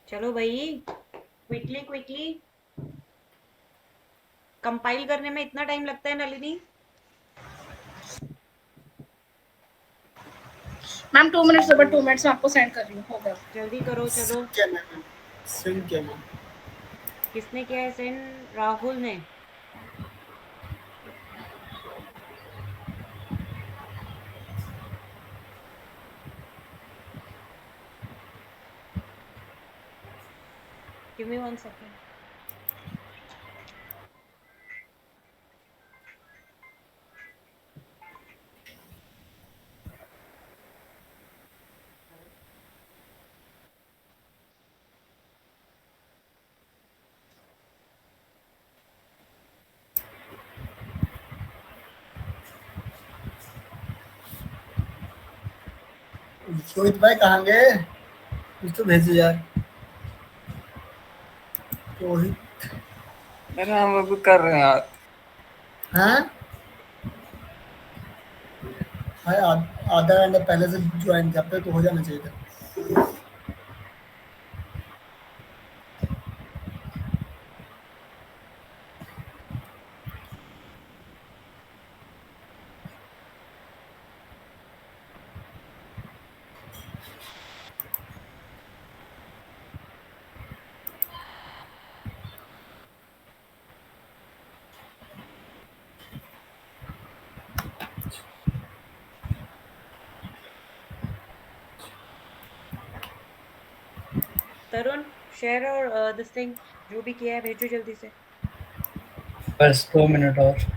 चलो भाई, क्विकली क्विकली। कंपाइल करने में इतना टाइम लगता है Nalini? Ma'am 2 minutes, but 2 minutes में आपको सेंड कर रही हूँ, हो गया। जल्दी करो चलो। क्या मैम, सेंड किया मैम। किसने किया है सेंड? राहुल ने। Give me 1 second. रोहित भाई कहाँ गए? कुछ तो भेजो यार। रोहित। अरे हम अभी कर रहे हैं यार। हाँ भाई, आधा घंटा पहले से ज्वाइन किया, अब तक तो हो जाना चाहिए था। तरुण, शेयर और दिस थिंग जो भी किया है भेजो जल्दी से। बस 2 मिनट और।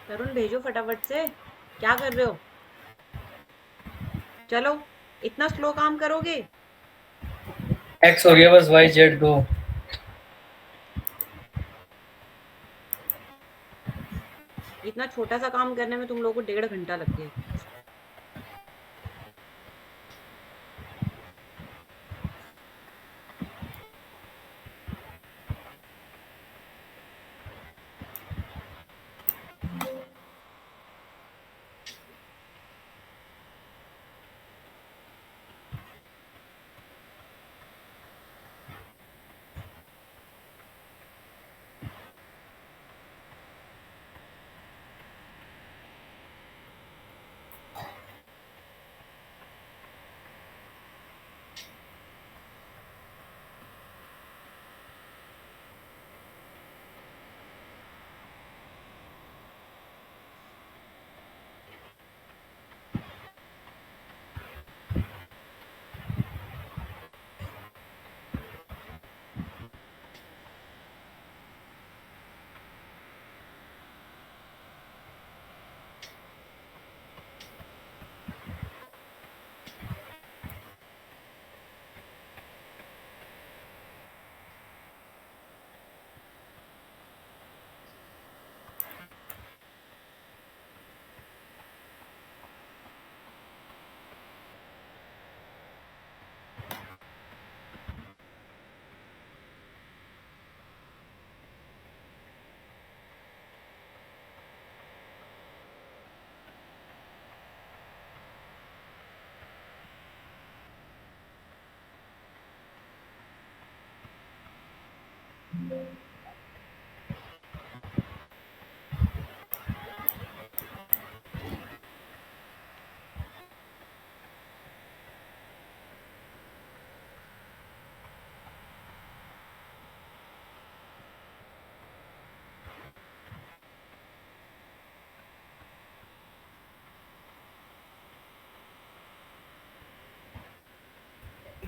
तरुण भेजो फटाफट से, क्या कर रहे हो? चलो, इतना स्लो काम करोगे? एक्स हो गया बस, वाई जेड गो। इतना छोटा सा काम करने में तुम लोगों को 1.5 घंटा लग गया।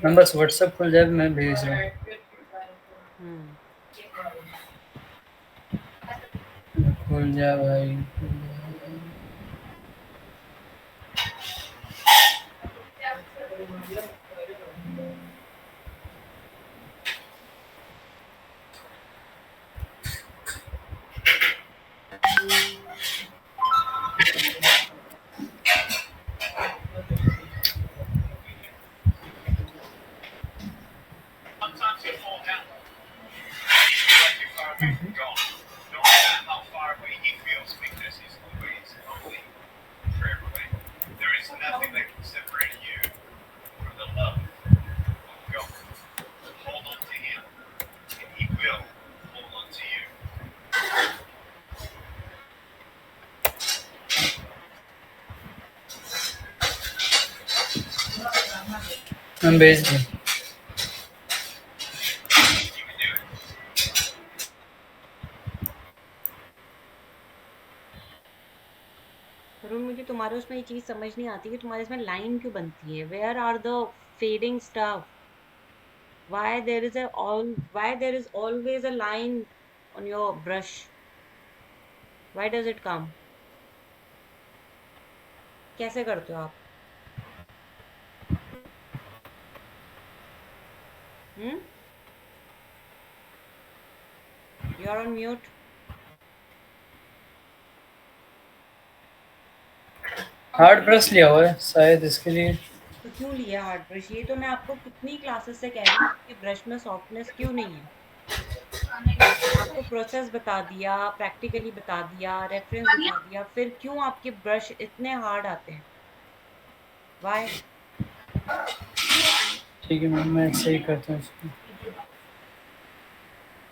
मैं बस व्हाट्सएप खुल जाए मैं भेज रहा हम्म हूँ। खुल जा भाई। मैं भेज दूँ। वरुण, मुझे तुम्हारे उसमें ये चीज समझ नहीं आती कि तुम्हारे इसमें लाइन क्यों बनती है। Where are the fading stuff? why there is a all why there is always a line on your brush? Why does it come? कैसे करते हो आप? हम्म You are on mute. Hard brush लिया हुआ है शायद इसके लिए। तो क्यों लिया हार्ड ब्रश? ये तो मैं आपको कितनी क्लासेस से कह रही हूँ कि ब्रश में सॉफ्टनेस क्यों नहीं है। आपको प्रोसेस बता दिया, प्रैक्टिकली बता दिया, रेफरेंस दिखा दिया, फिर क्यों आपके ब्रश इतने हार्ड आते हैं? वाई? ठीक है मैम मैं सही करता हूँ इसको।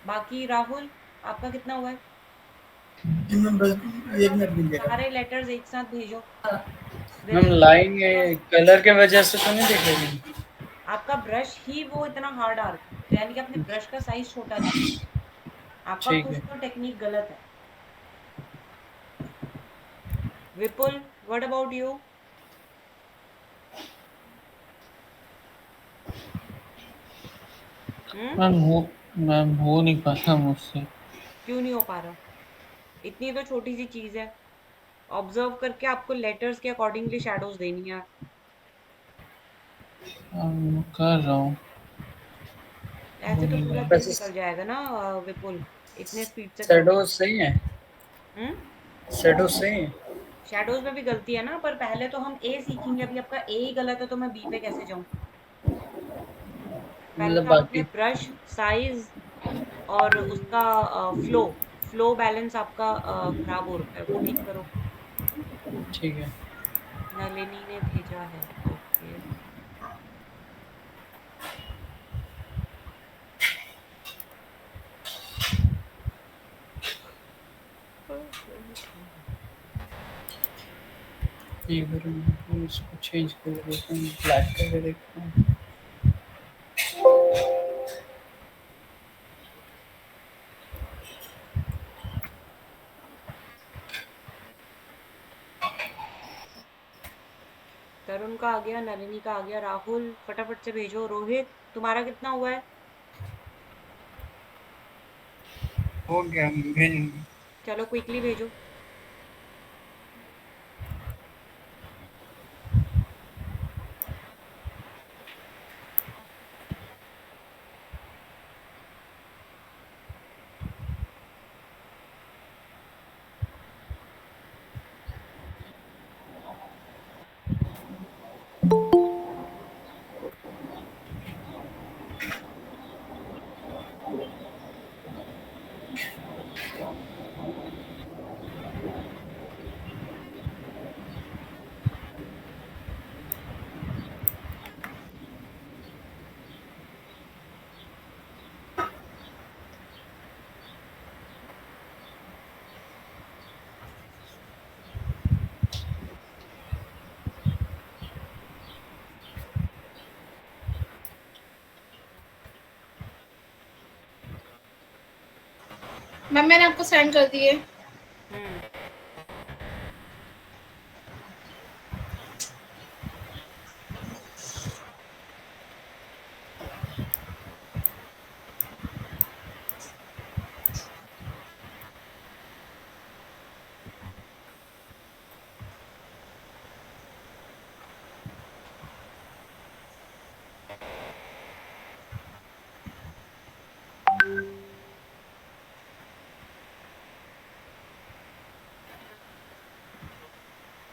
बाकी राहुल, आपका कितना हुआ है? मैम बस 1 मिनट मिल जाएगा। सारे लेटर्स एक साथ भेजो। मैम विपुल, लाइन ये कलर के वजह से तो नहीं दिख रही। आपका ब्रश ही वो इतना हार्ड आ रहा है, यानी कि आपने ब्रश का साइज छोटा लिया। आपका ठीक कुछ है। तो टेक्निक गलत है। Vipul, what about you? Hmm ma'am हो नहीं पाता मुझसे। क्यों नहीं हो पा रहा? इतनी तो छोटी सी चीज है। ऑब्जर्व करके आपको लेटर्स के अकॉर्डिंगली शैडोज देनी है। कर रहा हूँ। हो ऐसे तो नहीं पूरा रहा। दिन वैसे निकल जाएगा ना विपुल, इतने स्पीड से करोगे शेडोज तो। सही है। हम्म शेडोज सही है। शैडोज में भी गलती है ना, पर पहले तो हम ए सीखेंगे। अभी आपका ए ही गलत है तो मैं बी पे कैसे जाऊं? पहले मतलब तो आप अपने बाकी ब्रश साइज और उसका फ्लो फ्लो बैलेंस आपका खराब हो रखा है, वो ठीक करो। ठीक है। नलिनी ने भेजा है, ओके। एक बार मैं इसको चेंज कर देता हूँ ब्लैक करके देखता हूँ। तरुण का आ गया, नलिनी का आ गया। राहुल फटाफट से भेजो। रोहित, तुम्हारा कितना हुआ है? हो गया भेज। चलो क्विकली भेजो। मैम मैंने आपको सेंड कर दिए। हम्म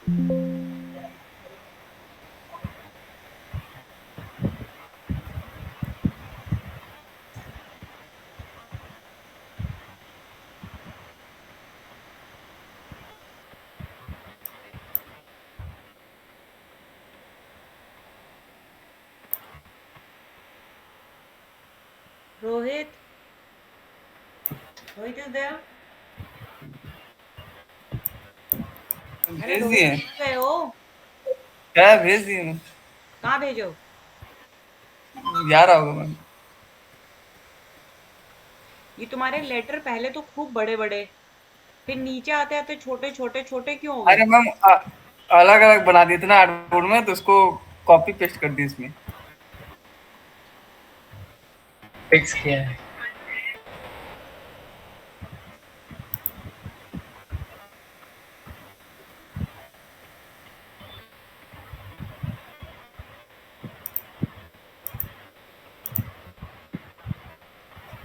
रोहित, रोहित इज देयर? अरे भेज रोहित दिए, कहाँ गए हो? क्या भेज दिए मैं, कहाँ भेजो? यार होगा मैं। ये तुम्हारे लेटर पहले तो खूब बड़े बड़े, फिर नीचे आते आते छोटे छोटे छोटे क्यों हो गए? अरे मैम अलग अलग बना दिए थे ना आर्टबोर्ड में, तो उसको कॉपी पेस्ट कर दी इसमें। फिक्स किया है।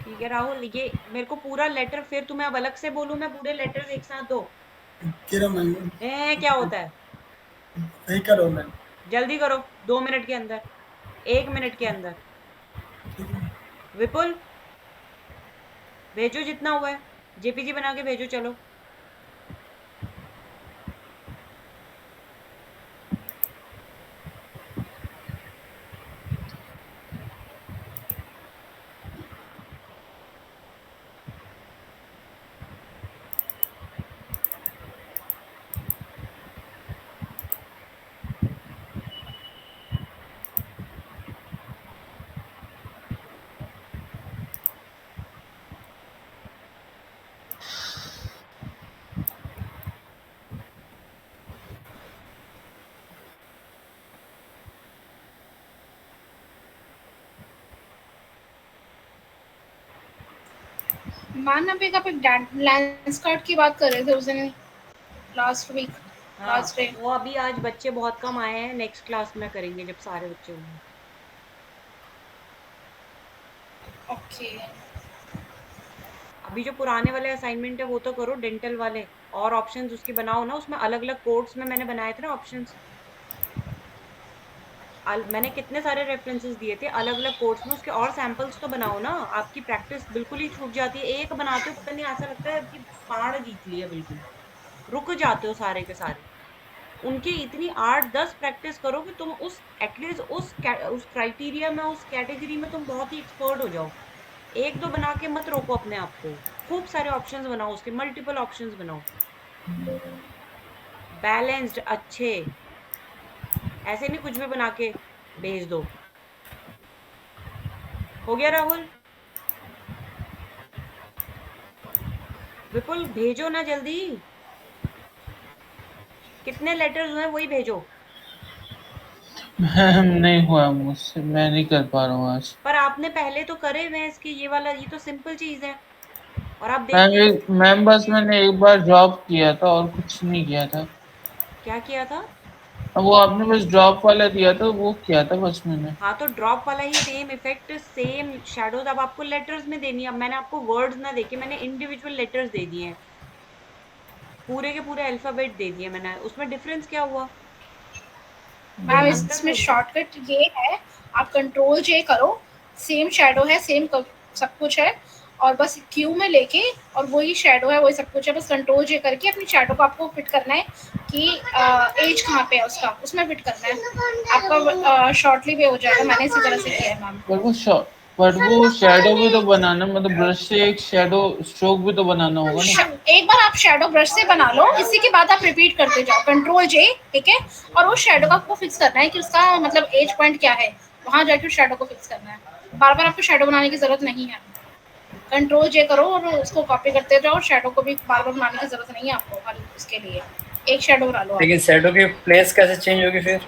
ठीक है राहुल, ये मेरे को पूरा लेटर, फिर तुम्हें अब अलग से बोलूं मैं पूरे लेटर्स एक साथ दो? करो मैम, क्या होता है? सही करो मैम। जल्दी करो, 2 मिनट के अंदर, 1 मिनट के अंदर। विपुल, भेजो जितना हुआ है, जेपीजी बना के भेजो, चलो। मानवी का लेंस कार्ड की बात कर रहे थे उस दिन, लास्ट वीक, हाँ, लास्ट डे। वो अभी आज बच्चे बहुत कम आए हैं, नेक्स्ट क्लास में करेंगे जब सारे बच्चे होंगे। ओके, अभी जो पुराने वाले असाइनमेंट है वो तो करो, डेंटल वाले, और ऑप्शंस उसके बनाओ ना, उसमें अलग अलग कोड्स में मैंने बनाए थे ना ऑप्शंस। मैंने कितने सारे रेफरेंसेस दिए थे अलग अलग कोड्स में, उसके और सैंपल्स तो बनाओ ना। आपकी प्रैक्टिस बिल्कुल ही छूट जाती है, एक बनाते हो पता नहीं, ऐसा लगता है कि पहाड़ जीत लिया बिल्कुल, रुक जाते हो सारे के सारे। उनकी इतनी 8-10 प्रैक्टिस करो कि तुम उस एटलीस्ट उस क्राइटेरिया में, उस कैटेगरी में तुम बहुत ही एक्सपर्ट हो जाओ। एक दो बना के मत रोको अपने आप को, खूब सारे ऑप्शंस बनाओ, उसके मल्टीपल ऑप्शंस बनाओ, बैलेंस्ड अच्छे। ऐसे नहीं कुछ भी बना के भेज दो। हो गया राहुल? विपुल भेजो ना जल्दी, कितने लेटर्स हुए वही भेजो। मैम नहीं हुआ मुझसे, मैं नहीं कर पा रहा हूँ आज। पर आपने पहले तो करे हुए हैं इसके, ये वाला, ये तो सिंपल चीज है, और आप मैम देखिए। मैम बस मैंने एक बार जॉब किया था और कुछ नहीं किया था। क्या किया था? अब वो आपने बस जॉब वाला दिया था, वो किया था बस मैंने। हाँ, तो ड्रॉप वाला ही सेम इफेक्ट, सेम शैडोज अब आपको लेटर्स में देनी है। अब मैंने आपको वर्ड्स ना देके मैंने इंडिविजुअल लेटर्स दे दिए हैं, पूरे के पूरे अल्फाबेट दे दिए मैंने, उसमें डिफरेंस क्या हुआ? कोई मैम अंतर इसमें थोड़ी है। शॉर्टकट ये है, आप कंट्रोल जे करो, सेम शेडो है, सेम सब कुछ है, और बस क्यू में लेके, और वही शेडो है वही सब कुछ है, बस कंट्रोल जे करके अपनी शेडो को आपको फिट करना है कि एज कहाँ पे है उसका, उसमें फिट करना है आपका। शॉर्टली भी हो जाएगा, मैंने इसी तरह से किया है मैम। पर वो शैडो भी तो बनाना, मतलब ब्रश से एक शैडो स्ट्रोक भी तो बनाना होगा ना। एक बार आप शेडो ब्रश से बना लो, इसी के बाद आप रिपीट करते जाओ, कंट्रोल जे, ठीक है, और उस शेडो का आपको फिक्स करना है कि उसका मतलब एज पॉइंट क्या है, वहां जाके उस शेडो को फिक्स करना है। बार बार आपको शेडो बनाने की जरूरत नहीं है, कंट्रोल जे करो और उसको कॉपी करते जाओ, शेडो को भी बार बार बनाने की जरूरत नहीं है आपको, हर उसके लिए एक शेडो बना लो आप। लेकिन शैडो की प्लेस कैसे चेंज होगी फिर?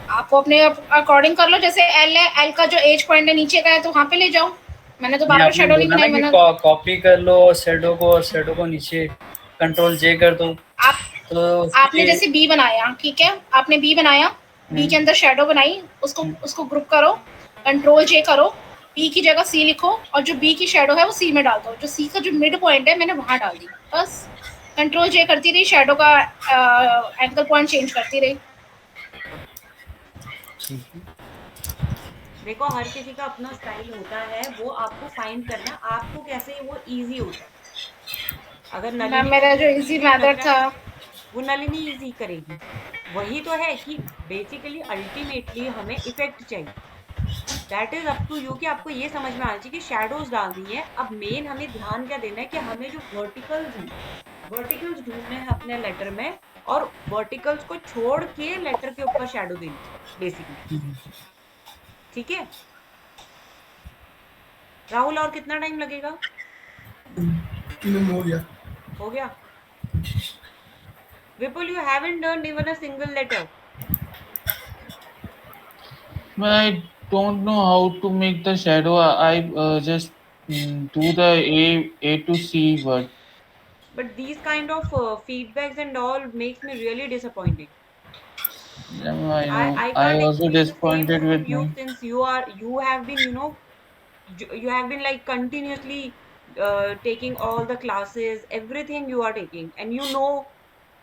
आपको अपने अकॉर्डिंग कर लो, जैसे एल है, एल का जो एज पॉइंट है नीचे का है तो वहां पे ले जाओ। मैंने तो बार नहीं, बार आपने शेडो नहीं बोला ना बनाई, कि मैंने कॉपी कर लो शैडो को, और शैडो को नीचे कंट्रोल जे कर दो, आप तो आपने उसकी जैसे बी बनाया, ठीक है, आपने बी बनाया, बी के अंदर शेडो बनाई, उसको उसको ग्रुप करो, कंट्रोल जे करो, बी की जगह सी लिखो, और जो बी की शेडो है वो सी में डाल दो, जो सी का जो मिड पॉइंट है मैंने वहां डाल दी, बस। कंट्रोल जे करती रही, शैडो का एंगल पॉइंट चेंज करती रही। देखो हर किसी का अपना स्टाइल होता है, वो आपको फाइंड करना है आपको कैसे वो इजी होता है। अगर मैम नलिनी को मेरा जो इजी इजी लग मेथड रहा था, है वो नलिनी इजी करेगी। वही तो है कि बेसिकली अल्टीमेटली हमें इफेक्ट चाहिए। That is up to you कि आपको ये समझ में आना चाहिए कि शैडोज डालनी है। अब मेन हमें ध्यान क्या देना है कि हमें जो वर्टिकल्स ढूंढने हैं अपने लेटर में, और वर्टिकल्स को छोड़ के लेटर के ऊपर शैडो देनी बेसिकली। ठीक है राहुल, और कितना टाइम लगेगा? हो गया। हो गया। विपुल, you haven't done even a single letter. But I don't know how to make the shadow. I just do the A to C word. But these kind of feedbacks and all makes me really disappointing. Yeah, I I know. I I can't also expect the same disappointed from with you, me. since you have been, you have been like continuously taking all the classes, everything you are taking, and you know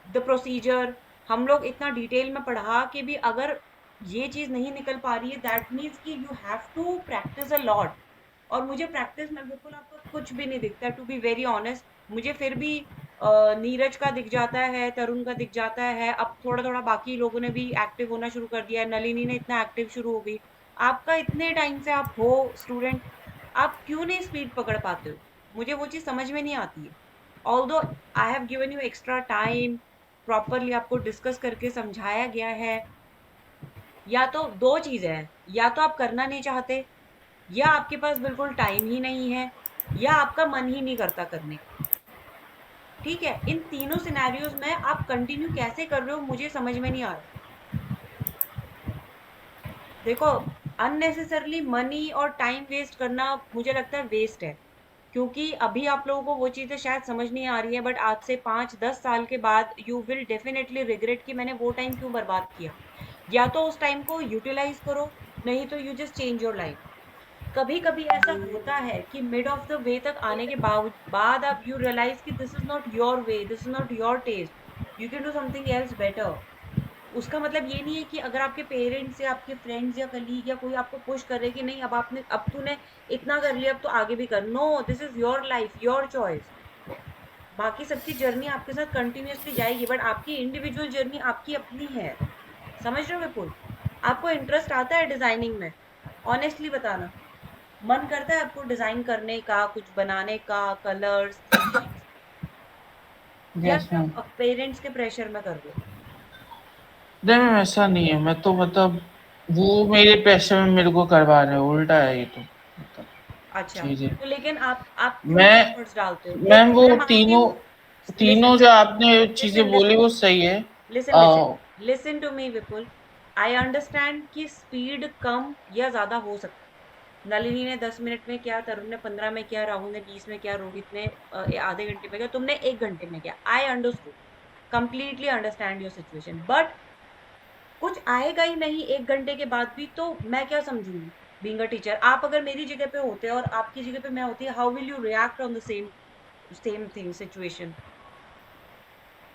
the procedure. हम लोग इतना detail में पढ़ा के भी अगर ये चीज नहीं निकल पा रही है, दैट मीन्स कि you have to practice a lot. और मुझे प्रैक्टिस में बिल्कुल आपका कुछ भी नहीं दिखता, टू बी वेरी ऑनेस्ट। मुझे फिर भी नीरज का दिख जाता है, तरुण का दिख जाता है, अब थोड़ा थोड़ा बाकी लोगों ने भी एक्टिव होना शुरू कर दिया है, नलिनी ने इतना एक्टिव शुरू हो गई। आपका इतने टाइम से आप हो स्टूडेंट, आप क्यों नहीं स्पीड पकड़ पाते हो? मुझे वो चीज समझ में नहीं आती है। Although I have given you extra time, properly आपको डिस्कस करके समझाया गया है। या तो दो चीजें हैं, या तो आप करना नहीं चाहते, या आपके पास बिल्कुल टाइम ही नहीं है, या आपका मन ही नहीं करता करने का। ठीक है, इन तीनों सिनेरियोज में आप कंटिन्यू कैसे कर रहे हो मुझे समझ में नहीं आ रहा। देखो अननेसेसरली मनी और टाइम वेस्ट करना मुझे लगता है वेस्ट है, क्योंकि अभी आप लोगों को वो चीजें शायद समझ नहीं आ रही है, बट आज से 5-10 साल के बाद यू विल डेफिनेटली रिग्रेट कि मैंने वो टाइम क्यों बर्बाद किया। या तो उस टाइम को यूटिलाइज करो, नहीं तो you just change your life. कभी कभी ऐसा होता है कि मिड ऑफ द वे तक आने के बाद अब यू रियलाइज कि this is not your way, this is not your test, you can do something else better. उसका मतलब ये नहीं है कि अगर आपके पेरेंट्स या आपके फ्रेंड्स या कलीग या कोई आपको पुश कर रहे कि नहीं अब तूने इतना कर लिया, अब तो आगे भी कर। No, this is your life, your choice. बाकी सबकी जर्नी आपके साथ कंटिन्यूअसली जाएगी, बट आपकी इंडिविजुअल जर्नी आपकी अपनी है। समझ रहे हो विपुल? आपको इंटरेस्ट आता है डिजाइनिंग में? ऑनेस्टली बताना, मन करता है आपको डिजाइन करने का, कुछ बनाने का, कलर्स, थीम्स, या Yes, ma'am. सिर्फ पेरेंट्स के प्रेशर में कर रहे हो? नहीं मैम ऐसा नहीं है, मैं तो मतलब वो मेरे पैसे में मेरे को करवा रहे हो, उल्टा है ये तो मतलब अच्छा, चीजें। तो लेकिन आप क्यों नहीं मैं एफर्ट्स डालते हो? मैम देखो वो मैं मानती तीनों हूँ। लिसन तीनों जो आपने चीजें लिसन बोली लिसन वो सही है। Listen listen uh, listen to me Vipul. I understand कि स्पीड कम या ज्यादा हो सकती है। नलिनी ने 10 मिनट में किया, तरुण ने 15 में किया, राहुल ने 20 में किया, रोहित ने आधे घंटे में किया, तुमने 1 घंटे में किया। I understood, completely understand your situation, but कुछ आएगा ही नहीं 1 घंटे के बाद भी, तो मैं क्या समझूंगी बीइंग अ टीचर? आप अगर मेरी जगह पे होते और आपकी जगह पे मैं होती, how will you react on the same same thing situation?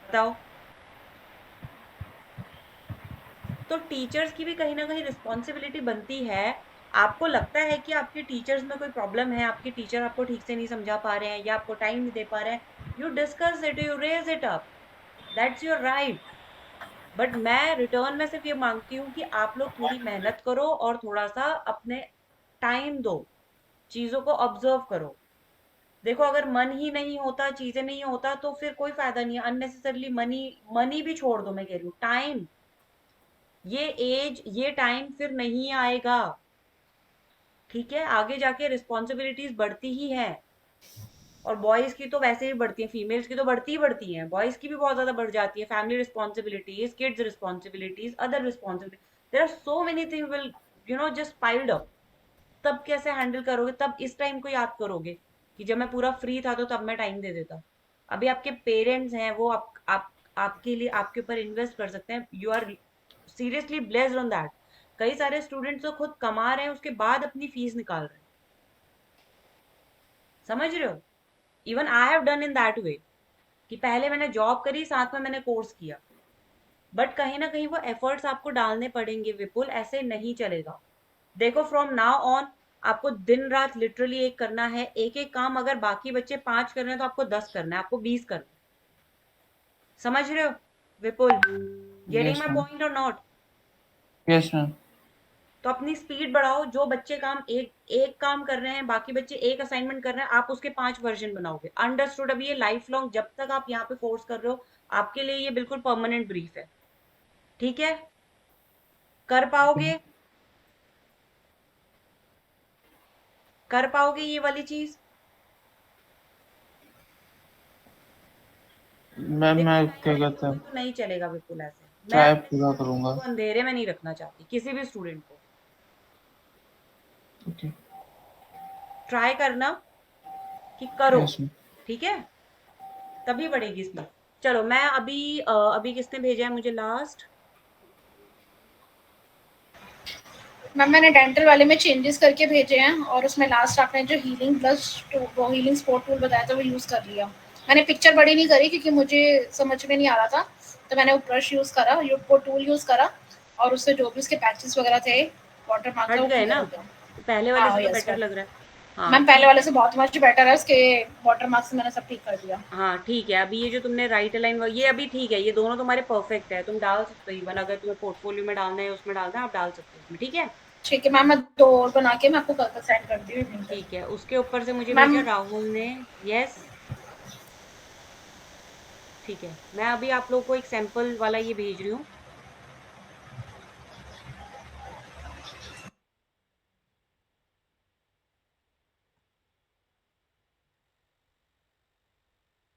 बताओ। तो टीचर्स की भी कहीं ना कहीं रिस्पॉन्सिबिलिटी बनती है। आपको लगता है कि आपके टीचर्स में कोई प्रॉब्लम है, आपके टीचर आपको ठीक से नहीं समझा पा रहे हैं या आपको टाइम नहीं दे पा रहे हैं, you discuss it, you raise it up, that's your right. But मैं रिटर्न में सिर्फ ये मांगती हूँ कि आप लोग थोड़ी मेहनत करो और थोड़ा सा अपने टाइम दो, चीजों को ऑब्जर्व करो। देखो अगर मन ही नहीं होता, चीजें नहीं होता, तो फिर कोई फायदा नहीं है। अननेसेसरली मनी मनी भी छोड़ दो, मैं कह रही हूँ टाइम, ये एज ये टाइम फिर नहीं आएगा। ठीक है, आगे जाके रिस्पॉन्सिबिलिटीज बढ़ती ही हैं, और बॉयज की तो वैसे ही बढ़ती है, फीमेल्स की तो बढ़ती ही बढ़ती हैं, बॉयज की भी बहुत ज्यादा बढ़ जाती है। Family responsibilities, kids responsibilities, other responsibility, there are so many thing will just piled up. तब कैसे हैंडल करोगे? तब इस टाइम को याद करोगे कि जब मैं पूरा फ्री था तो तब मैं टाइम दे देता। अभी आपके पेरेंट्स हैं, वो आपके लिए आपके ऊपर इन्वेस्ट कर सकते हैं, you are seriously blessed on that. कई सारे स्टूडेंट्स तो खुद कमा रहे हैं, उसके बाद अपनी फीस निकाल रहे हैं। समझ रहे हो? Even I have done in that way. कि पहले मैंने जॉब करी, साथ में मैंने कोर्स किया, बट कहीं ना कहीं वो एफर्ट्स आपको डालने पड़ेंगे विपुल, ऐसे नहीं चलेगा। देखो फ्रॉम नाउ ऑन आपको दिन रात लिटरली एक करना है, एक एक काम। अगर बाकी बच्चे 5 कर रहे हैं तो आपको 10 करना है, आपको 20 करना है। समझ रहे हो Vipul? Getting yes my ma'am, point और नॉट? Yes ma'am. तो अपनी स्पीड बढ़ाओ। जो बच्चे काम एक एक काम कर रहे हैं, बाकी बच्चे एक असाइनमेंट कर रहे हैं, आप उसके 5 वर्जन बनाओगे। अंडरस्टूड? अब ये लाइफ लॉन्ग जब तक आप यहाँ पे कोर्स कर रहे हो, आपके लिए ये बिल्कुल परमानेंट ब्रीफ है। ठीक है? कर पाओगे? कर पाओगे ये वाली चीज? मैम देखो मैं नहीं क्या कर कहते पाओगे हैं, तो नहीं चलेगा विपुल। ऐसे मैं ट्राई अपने पूरा स्टूडेंट्स करूंगा। को अंधेरे में नहीं रखना चाहती, किसी भी स्टूडेंट को। ओके। ट्राई करना कि करो। Yes ma'am. ठीक है? तभी बढ़ेगी स्पीड। चलो मैं अभी किसने भेजा है मुझे लास्ट? मैम मैंने डेंटल वाले में चेंजेस करके भेजे हैं, और उसमें लास्ट आपने जो हीलिंग प्लस वो हीलिंग स्पॉट टूल बताया था वो यूज़ कर लिया। मैंने पिक्चर बड़ी नहीं करी क्योंकि मुझे समझ में नहीं आ रहा था, तो मैंने वो ब्रश यूज़ करा, वो टूल यूज़ करा, और उससे जो भी उसके पैचेस वगैरह थे, वाटर मार्क था, हट वो गए क्लियर ना? हो गया। तो पहले वाले हाँ से तो यस बेटर मैम। लग रहा है। हाँ मैम पहले ठीक वाले है। से बहुत मच बेटर है, उसके वाटर मार्क से मैंने सब ठीक कर दिया। हाँ ठीक है। अभी ये जो तुमने राइट अलाइन, ये अभी ठीक है, ये दोनों तुम्हारे परफेक्ट है। तुम डाल सकते हो, इवन अगर तुम्हें पोर्टफोलियो में डालना है, उसमें डालना है, आप डाल सकते हो उसमें। ठीक है? ठीक है मैम, मैं 2 और बना के मैं आपको कल तक सेंड कर दी हूँ इवनिंग ठीक तक। है। उसके ऊपर से मुझे भेजा मैम राहुल ने। यस। ठीक है, मैं अभी आप लोग को एक सैंपल वाला ये भेज रही हूँ।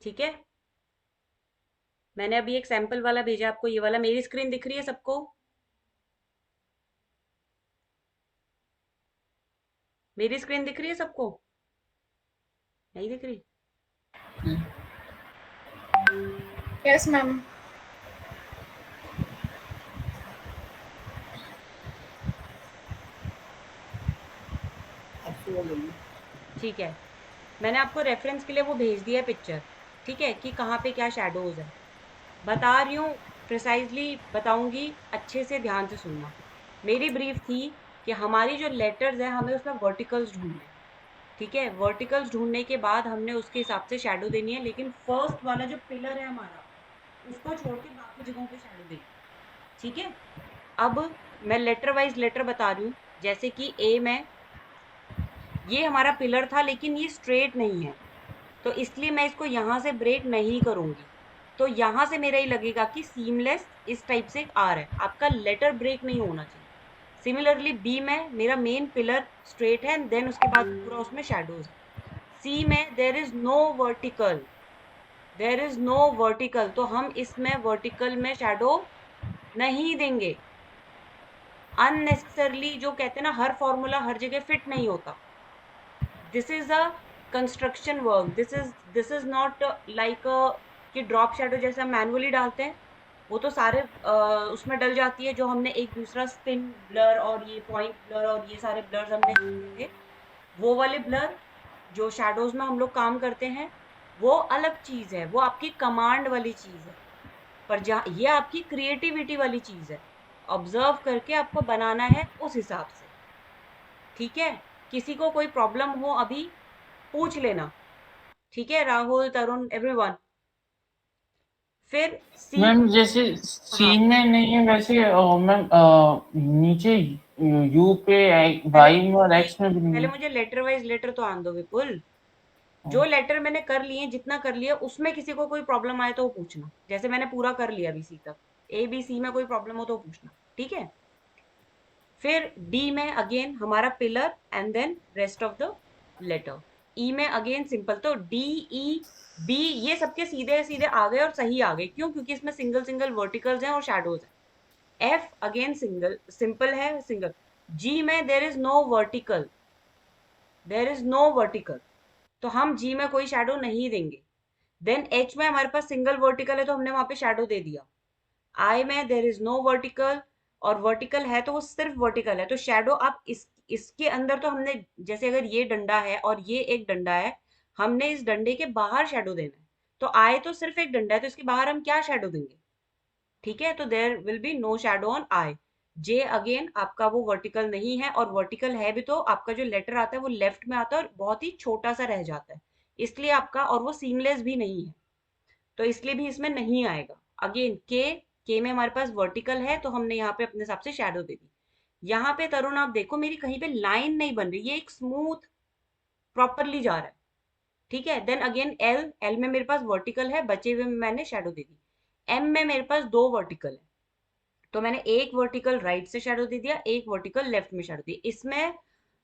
ठीक है, मैंने अभी एक सैंपल वाला भेजा आपको, ये वाला। मेरी स्क्रीन दिख रही है सबको? मेरी स्क्रीन दिख रही है सबको? नहीं दिख रही? Yes ma'am. आपसे वो ले ली। ठीक है, मैंने आपको रेफरेंस के लिए वो भेज दिया है पिक्चर। ठीक है, कि कहाँ पे क्या शेडोज है। बता रही हूँ, प्रिसाइजली बताऊंगी, अच्छे से ध्यान से सुनना। मेरी ब्रीफ थी कि हमारी जो लेटर्स है, हमें उसमें वर्टिकल्स ढूंढने हैं। ठीक है? वर्टिकल्स ढूंढने के बाद हमने उसके हिसाब से शेडो देनी है, लेकिन फर्स्ट वाला जो पिलर है हमारा, उसको छोड़ के बाकी जगहों पे शेडो देनी है। ठीक है? अब मैं लेटर वाइज लेटर बता रही हूँ। जैसे कि ए में ये हमारा पिलर था, लेकिन ये स्ट्रेट नहीं है, तो इसलिए मैं इसको यहाँ से ब्रेक नहीं करूंगी। तो यहाँ से मेरा ये लगेगा कि सीमलेस इस टाइप से आ रहा है, आपका लेटर ब्रेक नहीं होना चाहिए। सिमिलरली बी में मेरा मेन पिलर स्ट्रेट है, देन उसके बाद पूरा उसमें शेडोज है। सी में there is no vertical, there is no vertical, तो हम इसमें वर्टिकल में शेडो नहीं देंगे। अननेसेसरली, जो कहते हैं ना, हर फॉर्मूला हर जगह फिट नहीं होता। This is a construction work, this is not like कि ड्रॉप शेडो जैसे हम मैनुअली डालते हैं, वो तो सारे उसमें डल जाती है। जो हमने एक दूसरा स्पिन ब्लर और ये पॉइंट ब्लर और ये सारे ब्लर्स हमने सीखे थे, वो वाले ब्लर जो शैडोज में हम लोग काम करते हैं, वो अलग चीज है, वो आपकी कमांड वाली चीज है। पर जहाँ ये आपकी क्रिएटिविटी वाली चीज है, ऑब्जर्व करके आपको बनाना है उस हिसाब से। ठीक है? किसी को कोई प्रॉब्लम हो अभी पूछ लेना। ठीक है? राहुल, तरुण, एवरीवन। फिर सी मैम का। जैसे सी हाँ, में नहीं है वैसे, मैम नीचे यू पे, पहले वाई में और एक एक्स में भी मिनट, नहीं पहले है। मुझे लेटर वाइज लेटर तो आन दो विपुल। जो हाँ, लेटर मैंने कर लिए, जितना कर लिया, उसमें किसी को कोई प्रॉब्लम आए तो वो पूछना। जैसे मैंने पूरा कर लिया अभी सी तक, ए बी सी में कोई प्रॉब्लम हो तो वो पूछना। ठीक है? फिर डी में अगेन हमारा pillar and then rest of the letter. E में अगेन सिंपल, तो डी, ई, बी, ये सबके सीधे सीधे आ गए और सही आ गए। क्यों? क्योंकि इसमें सिंगल सिंगल वर्टिकल्स हैं और शैडोज हैं। एफ अगेन सिंगल सिंपल है, सिंगल। जी में there is no vertical, there is no vertical, तो हम जी में कोई शैडो नहीं देंगे। देन एच में हमारे पास सिंगल वर्टिकल है, तो हमने वहां पे शैडो दे दिया। आई में देर इज नो वर्टिकल, और वर्टिकल है तो वो सिर्फ वर्टिकल है, तो शैडो आप इसके अंदर तो हमने, जैसे अगर ये डंडा है और ये एक डंडा है, हमने इस डंडे के बाहर शैडो देना है, तो आई तो सिर्फ एक डंडा है, तो इसके बाहर हम क्या शेडो देंगे? ठीक है, तो there will be no shadow on I. J again आपका वो वर्टिकल नहीं है, और वर्टिकल है भी तो आपका जो लेटर आता है वो लेफ्ट में आता है और बहुत ही छोटा सा रह जाता है, इसलिए आपका, और वो सीमलेस भी नहीं है, तो इसलिए भी इसमें नहीं आएगा। अगेन के में हमारे पास वर्टिकल है, तो हमने यहाँ पे अपने हिसाब से शैडो दे दी। यहाँ पे तरुण आप देखो मेरी कहीं पे लाइन नहीं बन रही, ये एक स्मूथ प्रॉपरली जा रहा है। ठीक है, देन अगेन एल में मेरे पास वर्टिकल है, बचे हुए में मैंने शैडो दे दी। एम में मेरे पास 2 वर्टिकल है, तो मैंने एक वर्टिकल राइट से शैडो दे दिया, एक वर्टिकल लेफ्ट में शैडो दी। इसमें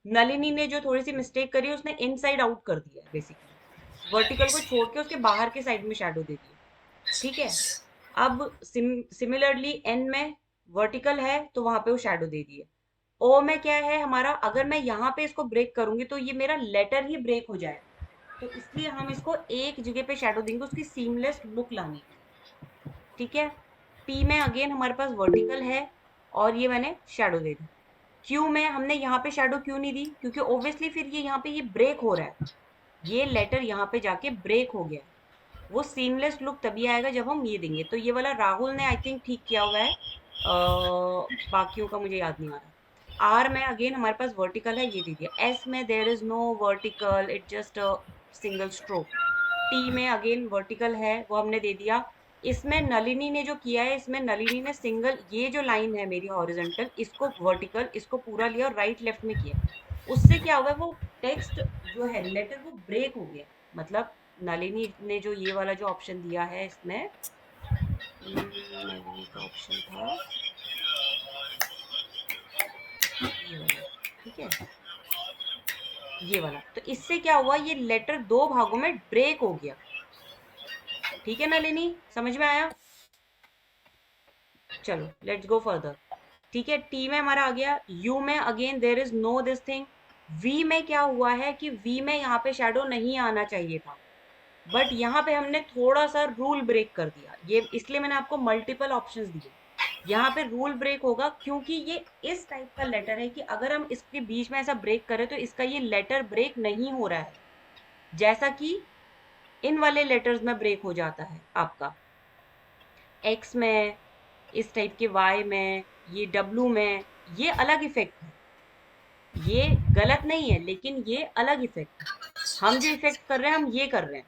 नलिनी ने जो थोड़ी सी मिस्टेक करी, उसने इनसाइड आउट कर दिया है बेसिकली, वर्टिकल को छोड़ के उसके बाहर के साइड में शैडो दे दिया। ठीक है, अब सिमिलरली एन में वर्टिकल है तो वहां पे वो शैडो दे दिए। ओ में क्या है हमारा, अगर मैं यहाँ पे इसको ब्रेक करूंगी तो ये मेरा लेटर ही ब्रेक हो जाएगा, तो इसलिए हम इसको एक जगह पे शैडो देंगे, उसकी सीमलेस लुक लानी है। ठीक है, पी में अगेन हमारे पास वर्टिकल है और ये मैंने शैडो दे दी। क्यू में हमने यहाँ पे शैडो क्यों नहीं दी, क्योंकि ऑब्वियसली फिर ये यहाँ पे ये ब्रेक हो रहा है, ये लेटर यहाँ पे जाके ब्रेक हो गया है, वो सीमलेस लुक तभी आएगा जब हम ये देंगे। तो ये वाला राहुल ने आई थिंक ठीक किया हुआ है, बाकियों का मुझे याद नहीं आ रहा। आर में अगेन हमारे पास वर्टिकल है, ये दे दिया। एस में there is no vertical, it just single stroke. T में अगेन वर्टिकल है, वो हमने दे दिया। इसमें नलिनी ने जो किया है, इसमें नलिनी ने सिंगल, ये जो लाइन है मेरी हॉरिजॉन्टल, इसको वर्टिकल, इसको पूरा लिया और राइट लेफ्ट में किया। उससे क्या हुआ, वो टेक्स्ट जो है लेटर वो ब्रेक हो गया। मतलब नलिनी ने जो ये वाला जो ऑप्शन दिया है इसमें, नलिनी का ऑप्शन था ये वाला, ठीक है, ये वाला, तो इससे क्या हुआ, ये लेटर 2 भागों में ब्रेक हो गया। ठीक है नलिनी, समझ में आया? चलो लेट्स गो फर्दर। ठीक है, टी में हमारा आ गया। यू में again there is no this thing. V में क्या हुआ है कि वी में यहाँ पे शैडो नहीं आना चाहिए था, बट यहाँ पे हमने थोड़ा सा रूल ब्रेक कर दिया, ये इसलिए मैंने आपको मल्टीपल ऑप्शंस दिए। यहाँ पे रूल ब्रेक होगा क्योंकि ये इस टाइप का लेटर है कि अगर हम इसके बीच में ऐसा ब्रेक करें तो इसका ये लेटर ब्रेक नहीं हो रहा है, जैसा कि इन वाले लेटर्स में ब्रेक हो जाता है आपका एक्स में, इस टाइप के वाई में, ये डब्लू में, ये अलग इफेक्ट है, ये गलत नहीं है लेकिन ये अलग इफेक्ट है। हम जो इफेक्ट कर रहे हैं हम ये कर रहे हैं,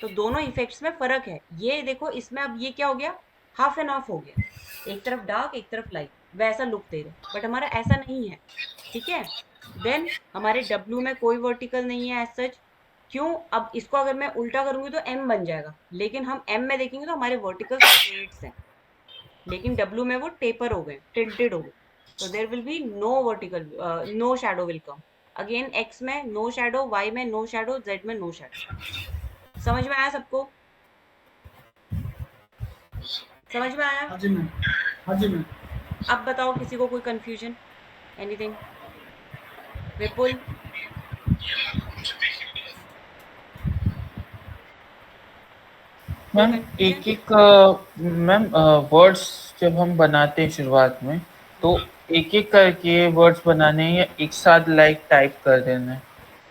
तो दोनों इफेक्ट्स में फर्क है। ये देखो इसमें अब ये क्या हो गया, हाफ एंड हाफ हो गया, एक तरफ डार्क एक तरफ लाइट, वैसा लुक दे रहे, बट हमारा ऐसा नहीं है। ठीक है, देन हमारे डब्लू में कोई वर्टिकल नहीं है एज सच। क्यों, अब इसको अगर मैं उल्टा करूंगी तो एम बन जाएगा, लेकिन हम एम में देखेंगे तो हमारे वर्टिकल स्ट्रेट्स हैं, लेकिन डब्लू में वो टेपर हो गए, टिल्टेड हो गए, तो there will be no vertical, no shadow will come. Again X में नो शैडो, वाई में नो शैडो, जेड में नो शैडो। समझ में आया सबको? समझ में आया? हाँ जी मैम, हाँ जी मैम। अब बताओ किसी को कोई कंफ्यूजन, एनीथिंग? विपुल? मैम एक एक मैम वर्ड्स जब हम बनाते हैं शुरुआत में, तो एक एक करके वर्ड्स बनाने हैं या एक साथ लाइक टाइप कर देना है,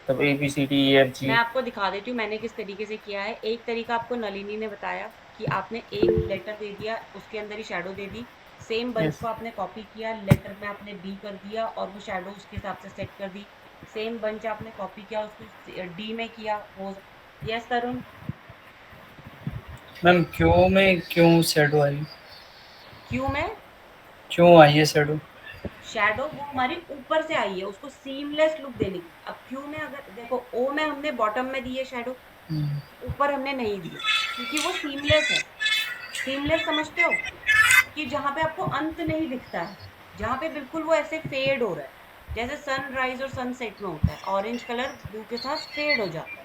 तब ABCDEFG? मैं आपको दिखा देती हूँ मैंने किस तरीके से किया है। एक तरीका आपको नलिनी ने बताया कि आपने एक लेटर दे दिया, उसके अंदर ही शैडो दे दी, सेम बंच यस को आपने कॉपी किया, लेटर में आपने बी कर दिया और वो शैडो उसके हिसाब से सेट कर दी। सेम बंच आपने कॉपी किया, उसको डी में किया, वो। यस तरुण? मैम क्यों में क्यों शैडो आई, क्यू में क्यों आई है शैडो? शैडो वो हमारी ऊपर से आई है, उसको सीमलेस लुक देने की। अब क्यू में अगर देखो, ओ में हमने बॉटम में दी है शैडो, ऊपर हमने नहीं दी क्योंकि वो सीमलेस है। सीमलेस समझते हो कि जहां पे आपको अंत नहीं दिखता है, जहां पे बिल्कुल वो ऐसे फेड हो रहा है, जैसे सनराइज और सनसेट में होता है, ऑरेंज कलर ब्लू के साथ फेड हो जाता है।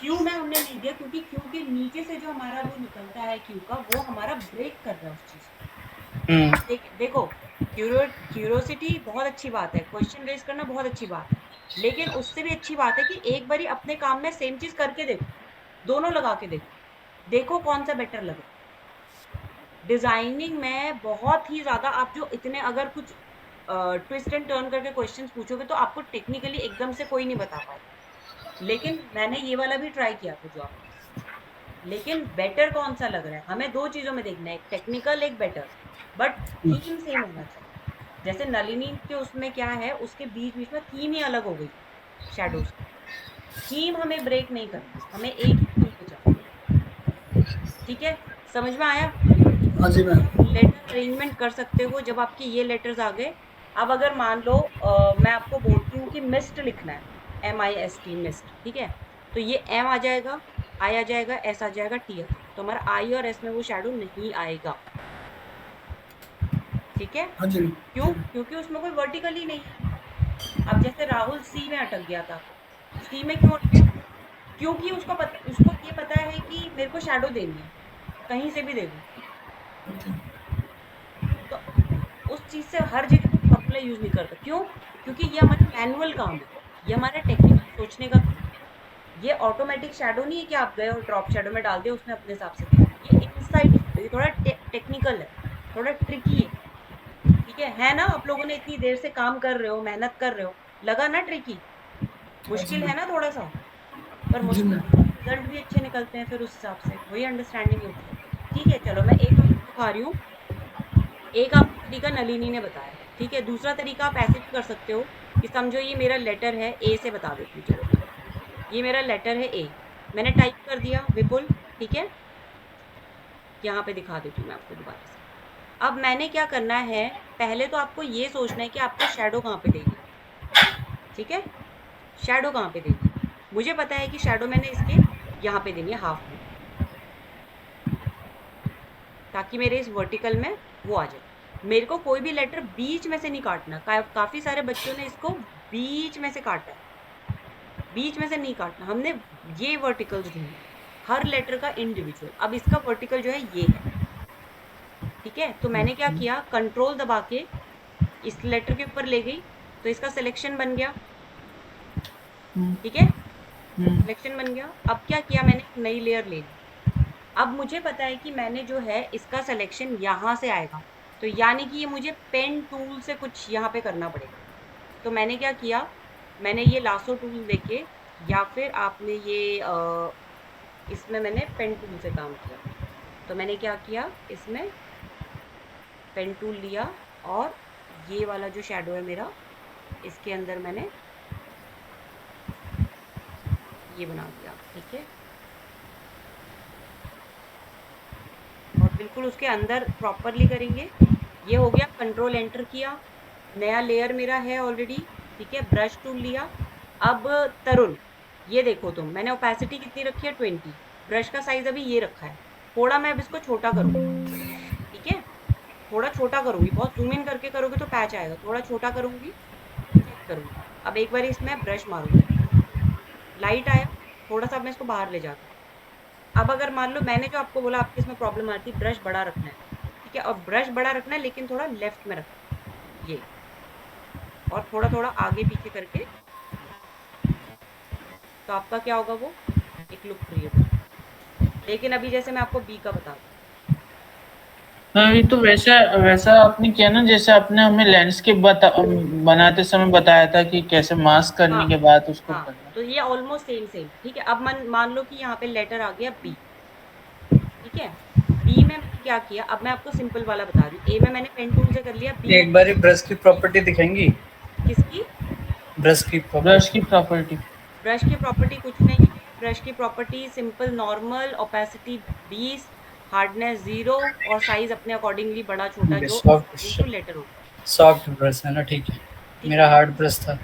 क्यू में हमने नहीं दिया क्योंकि क्यू के नीचे से जो हमारा वो निकलता है क्यू का, वो हमारा ब्रेक कर रहा है उस चीज को। देखो क्यूरियोसिटी बहुत अच्छी बात है, क्वेश्चन रेज करना बहुत अच्छी बात है, लेकिन उससे भी अच्छी बात है कि एक बारी अपने काम में सेम चीज करके देखो, दोनों लगा के देखो, देखो कौन सा बेटर लगे। डिजाइनिंग में बहुत ही ज्यादा आप जो इतने अगर कुछ ट्विस्ट एंड टर्न करके क्वेश्चंस पूछोगे तो आपको टेक्निकली एकदम से कोई नहीं बता पाएगा, लेकिन मैंने ये वाला भी ट्राई किया था जो आपने, लेकिन बेटर कौन सा लग रहा है, हमें दो चीजों में देखना है, एक टेक्निकल एक बेटर, बट थीम सेम होना चाहिए। जैसे नलिनी के उसमें क्या है, उसके बीच बीच में थीम ही अलग हो गई शैडोज की। थीम हमें ब्रेक नहीं करनी, हमें एक ही थीम पे चलना। ठीक है, समझ में आया? हाँ जी मैम। लेटर अरेंजमेंट कर सकते हो जब आपके ये लेटर्स आ गए। अब अगर मान लो मैं आपको बोलती हूँ कि मिस्ट लिखना है, MIST मिस्ट, ठीक है, तो ये M आ जाएगा, I आ जाएगा, S आ जाएगा, T आ जाएगा, तो हमारा I और S में वो शेडो नहीं आएगा। ठीक है, हाँ जी। क्यों? क्योंकि उसमें कोई वर्टिकल ही नहीं है। अब जैसे राहुल C में अटक गया था, C में क्यों अटका? क्योंकि उसको ये पता है कि मेरे को शेडो देनी है, कहीं से भी दे दूं। तो उस चीज से हर जगह वो फॉर्मूला यूज नहीं करता। क्यों? क्योंकि ये हमारा मैनुअल काम है, ये हमारा टेक्निकल सोचने का काम है। ये ऑटोमेटिक शैडो नहीं है कि आप गए और ड्रॉप शैडो में डाल दिया, उसने अपने हिसाब से दे दिया। ये इनसाइड शैडो, ये थोड़ा टेक्निकल है, थोड़ा ट्रिकी है। ठीक है ना? आप लोगों ने इतनी देर से काम कर रहे हो, मेहनत कर रहे हो, लगा ना ट्रिकी? मुश्किल है ना थोड़ा सा? पर जी मुश्किल मैम। रिजल्ट भी अच्छे निकलते हैं फिर उस हिसाब से, वही अंडरस्टैंडिंग होती है। ठीक है, चलो मैं एक आपको दिखा रही हूँ। एक आपको तरीका नलिनी ने बताया, ठीक है। दूसरा तरीका आप ऐसे भी कर सकते हो कि समझो ये मेरा लेटर है ए, से बता देती हूँ, चलो मैं, ये मेरा लेटर है ए, मैंने टाइप कर दिया विपुल, ठीक है। यहाँ पे दिखा देती हूँ मैं आपको दोबारा से। अब मैंने क्या करना है, पहले तो आपको ये सोचना है कि आपको शैडो कहाँ पे देनी है। ठीक है, शैडो कहाँ पे देनी है? मुझे पता है कि शैडो मैंने इसके यहाँ पे देनी है, हाफ में, ताकि मेरे इस वर्टिकल में वो आ जाए। मेरे को कोई भी लेटर बीच में से नहीं काटना। काफी सारे बच्चों ने इसको बीच में से काटा है, बीच में से नहीं काटना, हमने ये वर्टिकल्स ढूंढना है, हर लेटर का इंडिविजुअल। अब इसका वर्टिकल जो है ये है, ठीक है। तो मैंने क्या किया, कंट्रोल दबा के इस लेटर के ऊपर ले गई, तो इसका सिलेक्शन बन गया। ठीक है, सिलेक्शन बन गया। अब क्या किया मैंने, एक नई लेयर ले ली। अब मुझे पता है कि मैंने जो है इसका सिलेक्शन यहाँ से आएगा, तो यानी कि ये मुझे पेन टूल से कुछ यहाँ पे करना पड़ेगा। तो मैंने क्या किया, मैंने ये लासो टूल लेके, या फिर आपने ये इसमें मैंने पेन टूल से काम किया। तो मैंने क्या किया, इसमें पेन टूल लिया और ये वाला जो शेडो है मेरा, इसके अंदर मैंने ये बना दिया। ठीक है, और बिल्कुल उसके अंदर प्रॉपरली करेंगे। ये हो गया, कंट्रोल एंटर किया, नया लेयर मेरा है ऑलरेडी। ठीक है, ब्रश टूल लिया। अब तरुण, ये देखो तुम, मैंने ओपेसिटी कितनी रखी है, 20। ब्रश का साइज अभी ये रखा है, थोड़ा मैं अब इसको छोटा करूंगी। ठीक है, थोड़ा छोटा करूंगी, बहुत जूम इन करके करोगे तो पैच आएगा, थोड़ा छोटा करूंगी, चेक करूंगी। अब एक बार इसमें ब्रश मारूंगी, लाइट आया, थोड़ा सा मैं इसको बाहर ले जाती हूँ। अब अगर मान लो मैंने जो आपको बोला आपकी इसमें प्रॉब्लम आती है, ब्रश बड़ा रखना है। ठीक है, और ब्रश बड़ा रखना है लेकिन थोड़ा लेफ्ट में रखना है, ये, और थोड़ा थोड़ा आगे पीछे करके, तो आपका क्या होगा, वो एक लुक क्रिएट होगा। लेकिन अभी जैसे मैं आपको बी का बता दूं, हाँ, ये तो वैसा वैसा आपने किया ना, जैसे आपने हमें लैंडस्केप बनाते समय बताया था कि कैसे मास्क करने हाँ के बाद उसको हाँ, करना। तो ये ऑलमोस्ट सेम सेम। ठीक है, अब मान लो कि यहाँ पे लेटर आ गया बी। ठीक है, बी में मैंने क्या किया, अब मैं आपको सिंपल वाला बता रही हूँ। ए में मैंने पेन टूल से कर लिया, बी में एक बार ब्रश की प्रॉपर्टी दिखाएंगी, किसकी? ब्रश की ब्रश प्रॉपर्टी। की प्रॉपर्टी। ब्रश की प्रॉपर्टी कुछ नहीं है। ब्रश की property simple normal, opacity 20, hardness 0, और साइज अपने अकॉर्डिंगली बड़ा छोटा जो अकॉर्डिंग टू लेटर होगा। सॉफ्ट ब्रश है ना, ठीक है। ठीक मेरा है, हार्ड ब्रश था।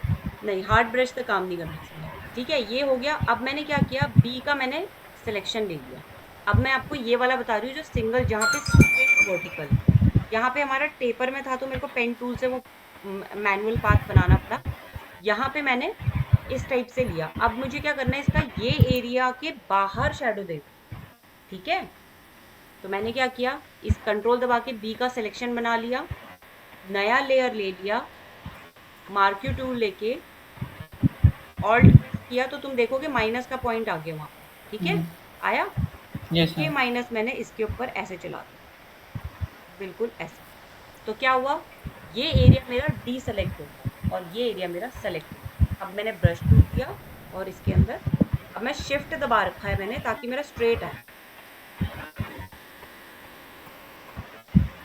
नहीं हार्ड ब्रश से काम नहीं करना इसमें। ठीक है, ये हो गया। अब मैंने क्या किया, बी का मैंने सिलेक्शन ले लिया। अब मैं आपको ये वाला बता रही हूँ जो सिंगल, जहाँ पे स्ट्रेट वर्टिकल है। यहाँ पे हमारा टेपर में था तो मेरे को पेन टूल से वो मैनुअल पाथ बनाना पड़ा। यहाँ पे मैंने इस टाइप से लिया। अब मुझे क्या करना है, इसका ये एरिया के बाहर शेडो देना। ठीक है, तो मैंने क्या किया, इस कंट्रोल दबा के बी का सिलेक्शन बना लिया, नया लेयर ले लिया, मार्क्यू टूल लेके ऑल्ट प्रेस किया, तो तुम देखोगे माइनस का पॉइंट आ गया वहां पे। ठीक है, आया। यस ये मैम। माइनस मैंने इसके ऊपर ऐसे चला दिया, बिल्कुल ऐसे। तो क्या हुआ, ये एरिया मेरा डीसेलेक्ट हो गया और ये एरिया मेरा सेलेक्ट हो गया। अब मैंने ब्रश टूल लिया और इसके अंदर, अब मैं शिफ्ट दबा रखा है मैंने ताकि मेरा स्ट्रेट आए।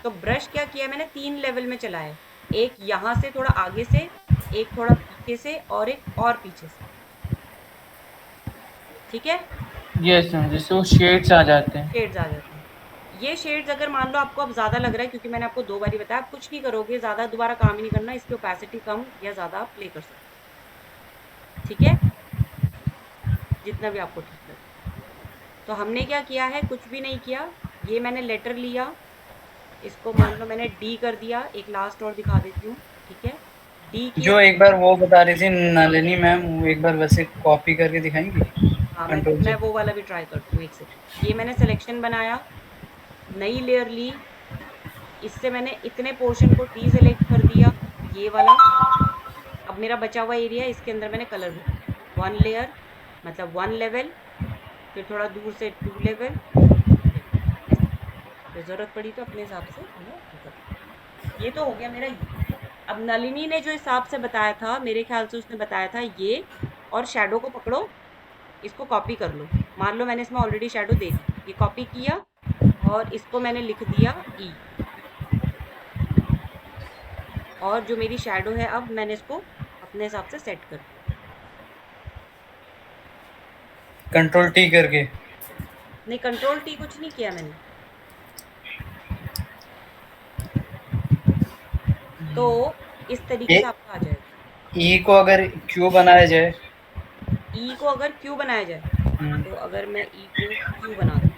तो ब्रश क्या किया मैंने, 3 लेवल में चला है, एक यहाँ से थोड़ा आगे से, एक थोड़ा पीछे से और एक और पीछे से। ठीक है, यस मैम, जिससे वो शेड्स आ जाते हैं। शेड्स आ जाते हैं। ये शेड्स अगर मान लो आपको अब ज़्यादा लग रहा है, क्योंकि मैंने आपको 2 बारी बताया, आप कुछ नहीं करोगे, ज़्यादा दोबारा काम ही नहीं करना, इसकी ओपेसिटी कम या ज़्यादा आप प्ले कर सकते हो। ठीक है, जितना भी आपको ठीक लगे। तो हमने क्या किया है, कुछ भी नहीं किया। ये मैंने लेटर लिया, इसको मान लो मैंने डी कर दिया, एक लास्ट और दिखा देती हूँ। ठीक है, डी किया। जो एक बार वो बता रही थी नलिनी मैम, वो एक बार वैसे कॉपी करके दिखाएंगी? हाँ, कंट्रोल मैं से। वो वाला भी ट्राई करती हूँ, एक सेकंड। ये मैंने सिलेक्शन बनाया, नई लेयर ली, इससे मैंने इतने पोर्शन को डी सेलेक्ट कर दिया, ये वाला। अब मेरा बचा हुआ एरिया है, इसके अंदर मैंने कलर भर दिया, 1 लेयर मतलब 1 लेवल, फिर थोड़ा दूर से 2 लेवल, 2 लेवल, ऐसे। फिर ज़रूरत पड़ी तो अपने हिसाब से मैंने ये कर दिया। ये तो हो गया मेरा ये। अब नलिनी ने जो हिसाब से बताया था, मेरे ख्याल से उसने बताया था ये, और शैडो को पकड़ो, इसको कॉपी कर लो। मान लो मैंने इसमें ऑलरेडी शैडो दे दी, ये कॉपी किया और इसको मैंने लिख दिया ई, और जो मेरी शैडो है अब मैंने इसको अपने हिसाब से सेट कर दिया। कंट्रोल टी करके। नहीं, कंट्रोल टी कुछ नहीं किया मैंने। तो इस तरीके से आपका आ जाएगा। ई को अगर क्यू बनाया जाए, ई को अगर क्यू बनाया जाए, तो अगर मैं ई को क्यू बना दूँ,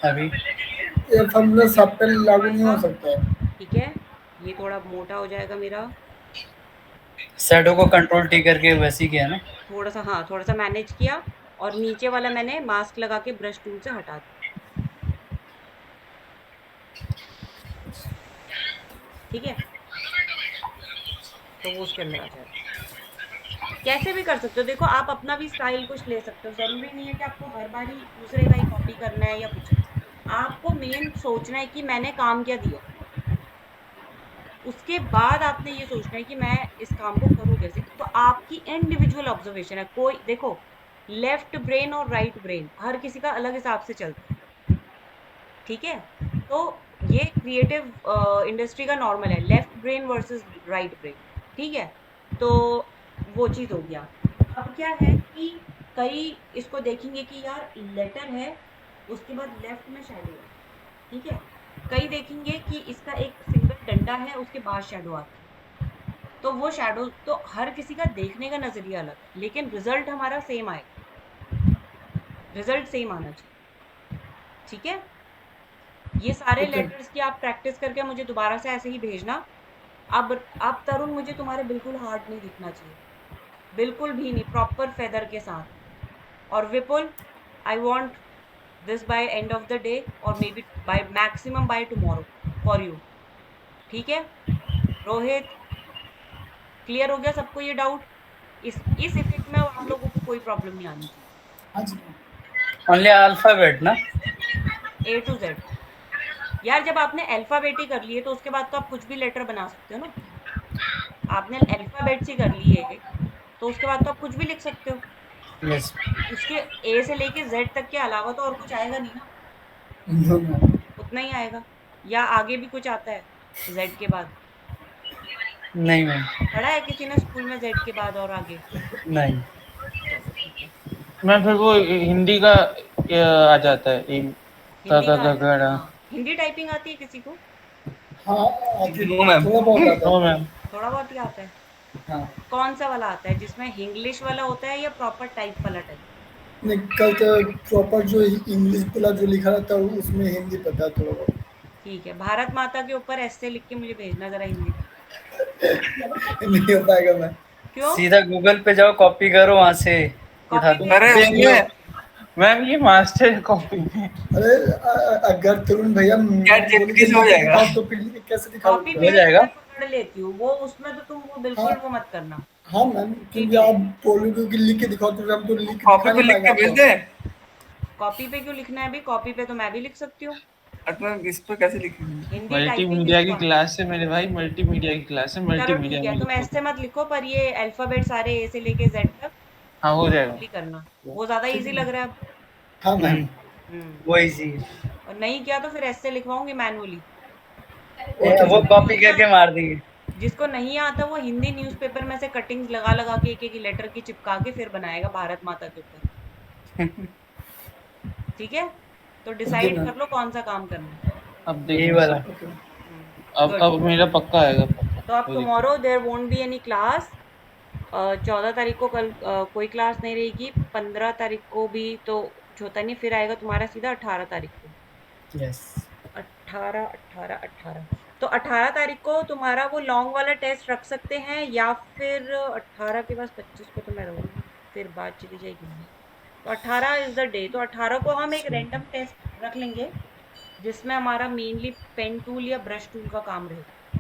अभी ये फॉर्मूला सब पे लागू नहीं हो सकता है। ठीक है, ये थोड़ा मोटा हो जाएगा मेरा, शैडो को कंट्रोल टी करके वैसे ही किया ना। थोड़ा सा, हाँ थोड़ा सा मैनेज किया, और नीचे वाला मैंने मास्क लगा के ब्रश टूल से हटा दिया। ठीक है, तो वो उसके अंदर आ जाएगा। कैसे भी कर सकते हो, देखो आप अपना भी स्टाइल कुछ ले सकते हो, जरूरी नहीं है कि आपको हर बार ही दूसरे का ही कॉपी करना है या कुछ। आपको मेन सोचना है कि मैंने काम क्या दिया, उसके बाद आपने ये सोचना है कि मैं इस काम को करूँ कैसे। तो आपकी इंडिविजुअल ऑब्जर्वेशन है, कोई देखो, लेफ्ट ब्रेन और राइट ब्रेन हर किसी का अलग हिसाब से चलता है। ठीक है, तो ये क्रिएटिव इंडस्ट्री का नॉर्मल है, left brain versus right brain. ठीक है, तो वो चीज़ हो गया। अब क्या है कि कई इसको देखेंगे कि यार लेटर है, उसके बाद लेफ्ट में शैडो है। ठीक है, कई देखेंगे कि इसका एक सिंगल डंडा है, उसके बाद शैडो आता है। तो वो शैडो, तो हर किसी का देखने का नजरिया अलग है, लेकिन रिजल्ट हमारा सेम आएगा, रिजल्ट सेम आना चाहिए। ठीक है, ये सारे लेटर्स की आप प्रैक्टिस करके मुझे दोबारा से ऐसे ही भेजना। अब तरुण, मुझे तुम्हारे बिल्कुल हार्ड नहीं दिखना चाहिए, बिल्कुल भी नहीं, प्रॉपर फेदर के साथ। और Vipul, I want this by end of the day, और maybe by maximum by tomorrow for you. ठीक है, रोहित, क्लियर हो गया सबको ये डाउट? इस इफेक्ट में आप लोगों को कोई प्रॉब्लम नहीं आनी चाहिए। हाँ जी। ओनली अल्फाबेट ना? ए टू जेड। यार जब आपने अल्फाबेट ही कर लिए तो उसके बाद तो आप कुछ भी लेटर बना सकते हो ना। आपने अल्फाबेट्स ही कर लिए तो उसके बाद तो आप कुछ भी लिख सकते हो। यस। उसके ए से लेके जेड तक के अलावा तो और कुछ आएगा नहीं ना, उतना ही आएगा। या आगे भी कुछ आता है जेड के बाद? नहीं मैम। पढ़ा है किसी ने स्कूल में जेड के बाद और आगे? नहीं। चलो ठीक है। मैं फिर वो हिंदी का आ जाता है हिंदी का आता है? गड़ा। हाँ, हिंदी टाइपिंग आती है किसी को? हाँ आती नो मैम। थोड़ा बहुत आता नो है। मैम। थोड़ा बहुत ही आता है। हाँ कौन सा वाला आता है, जिसमें इंग्लिश वाला होता है या प्रॉपर टाइप वाला टाइप? नहीं, कल तो प्रॉपर जो इंग्लिश वाला जो लिखा रहता है उसमें हिंदी पता है थोड़ा बहुत। ठीक है, भारत माता के ऊपर ऐसे लिख के मुझे भेजना जरा हिंदी में। नहीं हो पाएगा मैं। क्यों? सीधा गूगल पे जाओ, कॉपी करो, वहां से उठा कॉपी दो। अरे पेस्ट? मैम ये मास्टर कॉपी है। अरे अगर तरुण भैया Chat GPT से हो जाएगा। तो फिर कैसे कॉपी दिखाओगे? हो जाएगा। पेस्ट मैं पकड़ लेती हूँ, वो उसमें तो तुम वो बिल्कुल वो मत करना। हाँ मैम, क्योंकि आप बोलोगे कि लिख के दिखाओ तो हम तो लिख के कॉपी दिखा पे नहीं लिख के पाएंगे भेज आपको। दे। कॉपी पे क्यों लिखना है भी? कॉपी पे तो मैं भी लिख सकती हूँ। अच्छा, इस पे कैसे लिखेंगे? हिंदी टाइपिंग मल्टीमीडिया की किसको आती क्लास है मेरे भाई, मल्टीमीडिया की क्लास है, है? चलो मल्टीमीडिया ठीक में है, तुम लिखो। ऐसे मत लिखो, पर ये अल्फाबेट सारे ए से लेके जेड तक हाँ हो जाएगा। ही करना, वो ज्यादा इजी लग रहा है अब। हाँ मैम। हम्म, वो इजी है। और नहीं किया तो फिर ऐसे लिखवाऊंगी मैनुअली। वो कॉपी करके मार देंगे। जिसको नहीं आता वो हिंदी न्यूज़पेपर में से कटिंग्स लगा लगा के एक एक लेटर की चिपका के फिर बनाएगा भारत माता के ऊपर। ठीक है, तो डिसाइड कर लो कौन सा काम करना है। अब यही देखो वाला। अब गुड। अब मेरा पक्का आएगा पक्का। तो अब tomorrow there won't be any class. 14 तारीख को कल कोई क्लास नहीं रहेगी। 15 तारीख को भी तो होता नहीं, फिर आएगा तुम्हारा सीधा 18 तारीख को। यस। 18 तो 18 तारीख को तुम्हारा वो लॉन्ग वाला टेस्ट रख सकते हैं, या फिर 18 के बाद 25 को तो मैं रहूंगी, फिर बात चली जाएगी नहीं। तो 18 इज द डे। तो 18 को हम एक रैंडम टेस्ट रख लेंगे जिसमें हमारा मेनली पेन टूल या ब्रश टूल का काम रहेगा।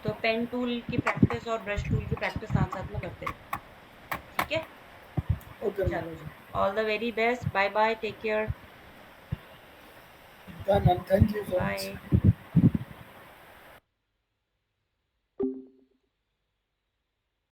तो पेन टूल की प्रैक्टिस और ब्रश टूल की प्रैक्टिस साथ साथ में करते रहेंगे। ठीक है, ओके चलो जी, all the very best, bye bye, take care, ma'am, thank you so much. Bye.